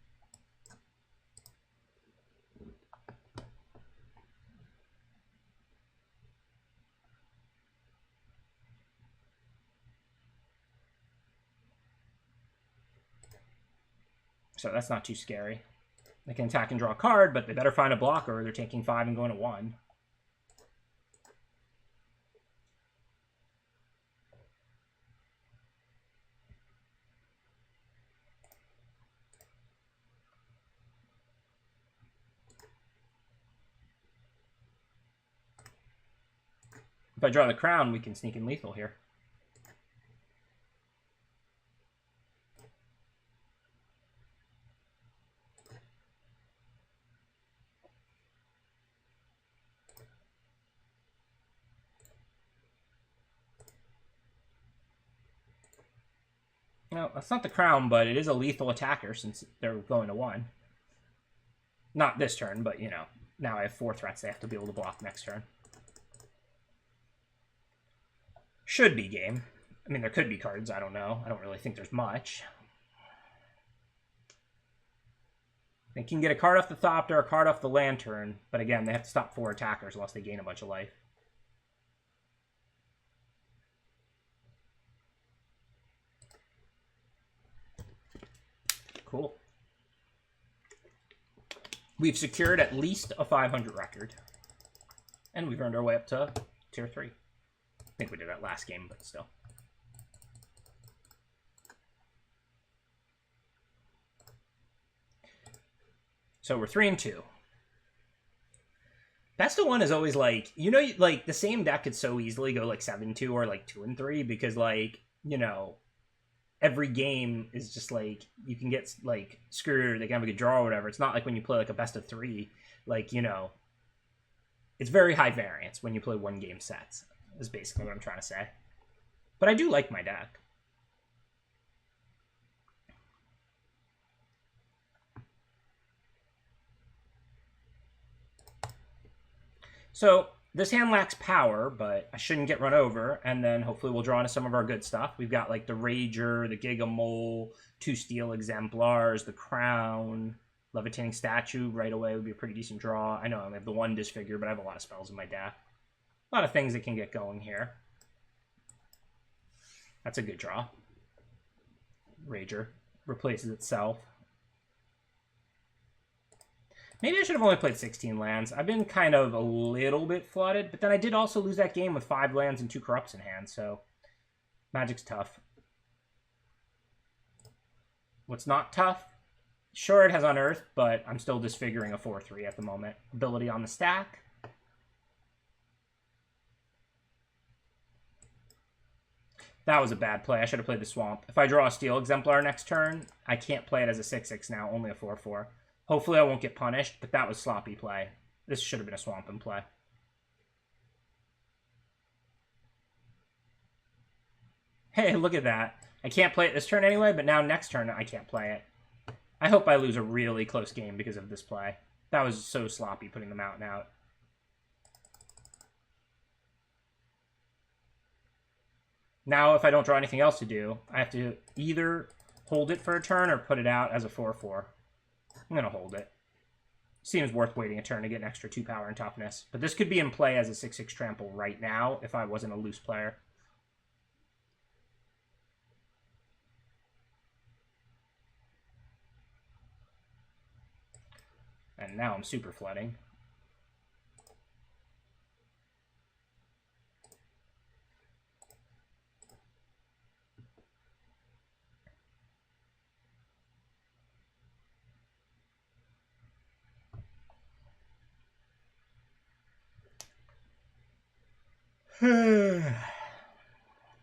So that's not too scary. They can attack and draw a card, but they better find a blocker or they're taking 5 and going to 1. If I draw the crown, we can sneak in lethal here. No, that's not the crown, but it is a lethal attacker since they're going to 1. Not this turn, but, you know, now I have 4 threats they have to be able to block next turn. Should be game. I mean, there could be cards, I don't know. I don't really think there's much. They can get a card off the Thopter, a card off the Lantern, but again, they have to stop 4 attackers unless they gain a bunch of life. Cool. We've secured at least a 500 record. And we've earned our way up to tier 3. I think we did that last game, but still. So we're 3-2. Best of 1 is always like, you know, like the same deck could so easily go like 7-2 or like 2-3 because like, you know, every game is just like, you can get like screwed, they can have a good draw or whatever. It's not like when you play like a best of 3, like, you know, it's very high variance when you play 1 game sets, is basically what I'm trying to say. But I do like my deck. So this hand lacks power, but I shouldn't get run over, and then hopefully we'll draw into some of our good stuff. We've got like the Rager, the Giga Mole, 2 Steel Exemplars, the Crown, Levitating Statue right away would be a pretty decent draw. I know I only have the 1 Disfigure, but I have a lot of spells in my deck. A lot of things that can get going here. That's a good draw. Rager replaces itself. Maybe I should have only played 16 lands. I've been kind of a little bit flooded, but then I did also lose that game with 5 lands and 2 corrupts in hand, so Magic's tough. What's not tough? Sure, it has Unearth, but I'm still disfiguring a 4/3 at the moment. Ability on the stack. That was a bad play. I should have played the Swamp. If I draw a Steel Exemplar next turn, I can't play it as a 6/6 now, only a 4/4. Hopefully I won't get punished, but that was sloppy play. This should have been a Swamp in play. Hey, look at that. I can't play it this turn anyway, but now next turn I can't play it. I hope I lose a really close game because of this play. That was so sloppy putting the Mountain out. Now, if I don't draw anything else to do, I have to either hold it for a turn or put it out as a 4/4. I'm going to hold it. Seems worth waiting a turn to get an extra 2 power and toughness. But this could be in play as a 6/6 trample right now if I wasn't a loose player. And now I'm super flooding.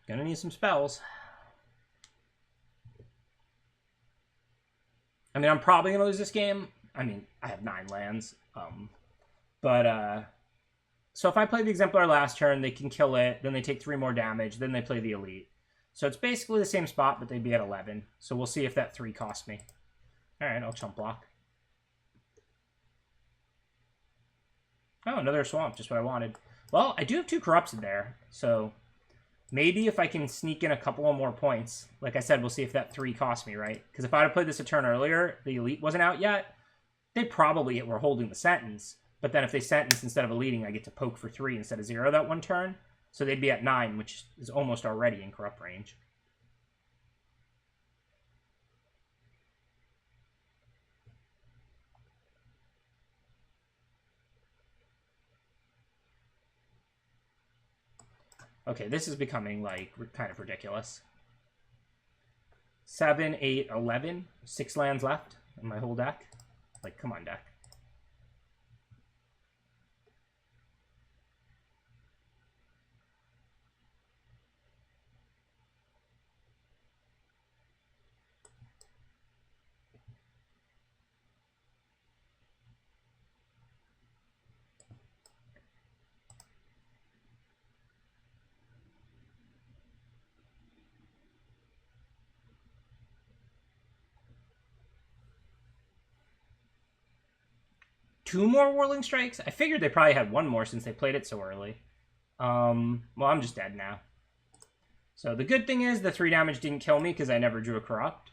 Gonna need some spells. I mean, I'm probably gonna lose this game. I mean, I have 9 lands. So if I play the Exemplar last turn, they can kill it, then they take 3 more damage, then they play the Elite. So it's basically the same spot, but they'd be at 11. So we'll see if that 3 costs me. Alright, I'll chump block. Oh, another swamp, just what I wanted. Well, I do have 2 corrupts in there, so maybe if I can sneak in a couple of more points, like I said, we'll see if that 3 costs me, right? Because if I had played this a turn earlier, the elite wasn't out yet, they probably were holding the sentence. But then if they sentence instead of eluding, I get to poke for 3 instead of 0 that one turn. So they'd be at 9, which is almost already in corrupt range. Okay, this is becoming, like, kind of ridiculous. 7, 8, 11. 6 lands left in my whole deck. Like, come on, deck. Two more Whirling Strikes? I figured they probably had one more since they played it so early. Well, I'm just dead now. So the good thing is the 3 damage didn't kill me because I never drew a corrupt.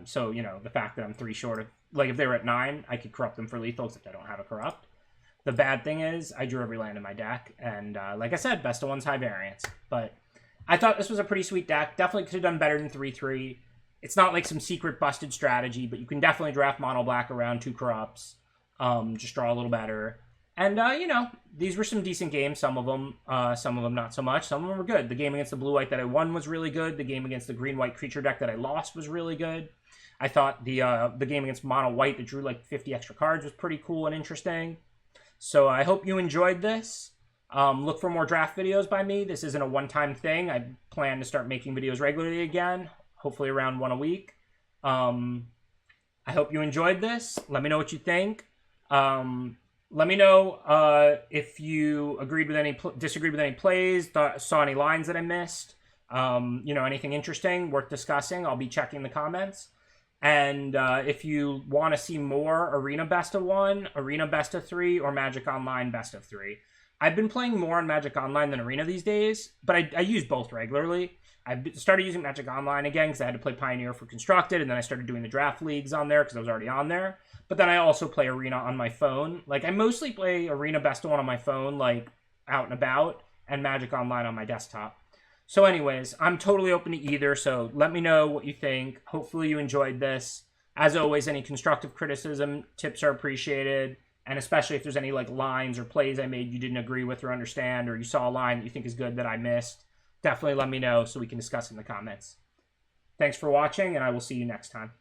So, you know, the fact that I'm 3 short of... Like, if they were at 9, I could corrupt them for lethal, except I don't have a corrupt. The bad thing is I drew every land in my deck. And, like I said, best of one's high variance. But I thought this was a pretty sweet deck. Definitely could have done better than 3-3. It's not like some secret busted strategy, but you can definitely draft mono black around 2 corrupts. Just draw a little better. And, you know, these were some decent games. Some of them not so much. Some of them were good. The game against the blue-white that I won was really good. The game against the green-white creature deck that I lost was really good. I thought the game against mono-white that drew like 50 extra cards was pretty cool and interesting. So I hope you enjoyed this. Look for more draft videos by me. This isn't a one-time thing. I plan to start making videos regularly again, hopefully around 1 a week. I hope you enjoyed this. Let me know what you think. Let me know if you agreed with any, disagreed with any plays, saw any lines that I missed. You know, anything interesting, worth discussing. I'll be checking the comments. And if you want to see more Arena Best of 1, Arena Best of 3, or Magic Online Best of 3. I've been playing more on Magic Online than Arena these days, but I use both regularly. I started using Magic Online again because I had to play Pioneer for Constructed, and then I started doing the draft leagues on there because I was already on there. But then I also play Arena on my phone. Like, I mostly play Arena Best of 1 on my phone, like, out and about, and Magic Online on my desktop. So anyways, I'm totally open to either, so let me know what you think. Hopefully you enjoyed this. As always, any constructive criticism, tips are appreciated, and especially if there's any, like, lines or plays I made you didn't agree with or understand, or you saw a line that you think is good that I missed, definitely let me know so we can discuss in the comments. Thanks for watching, and I will see you next time.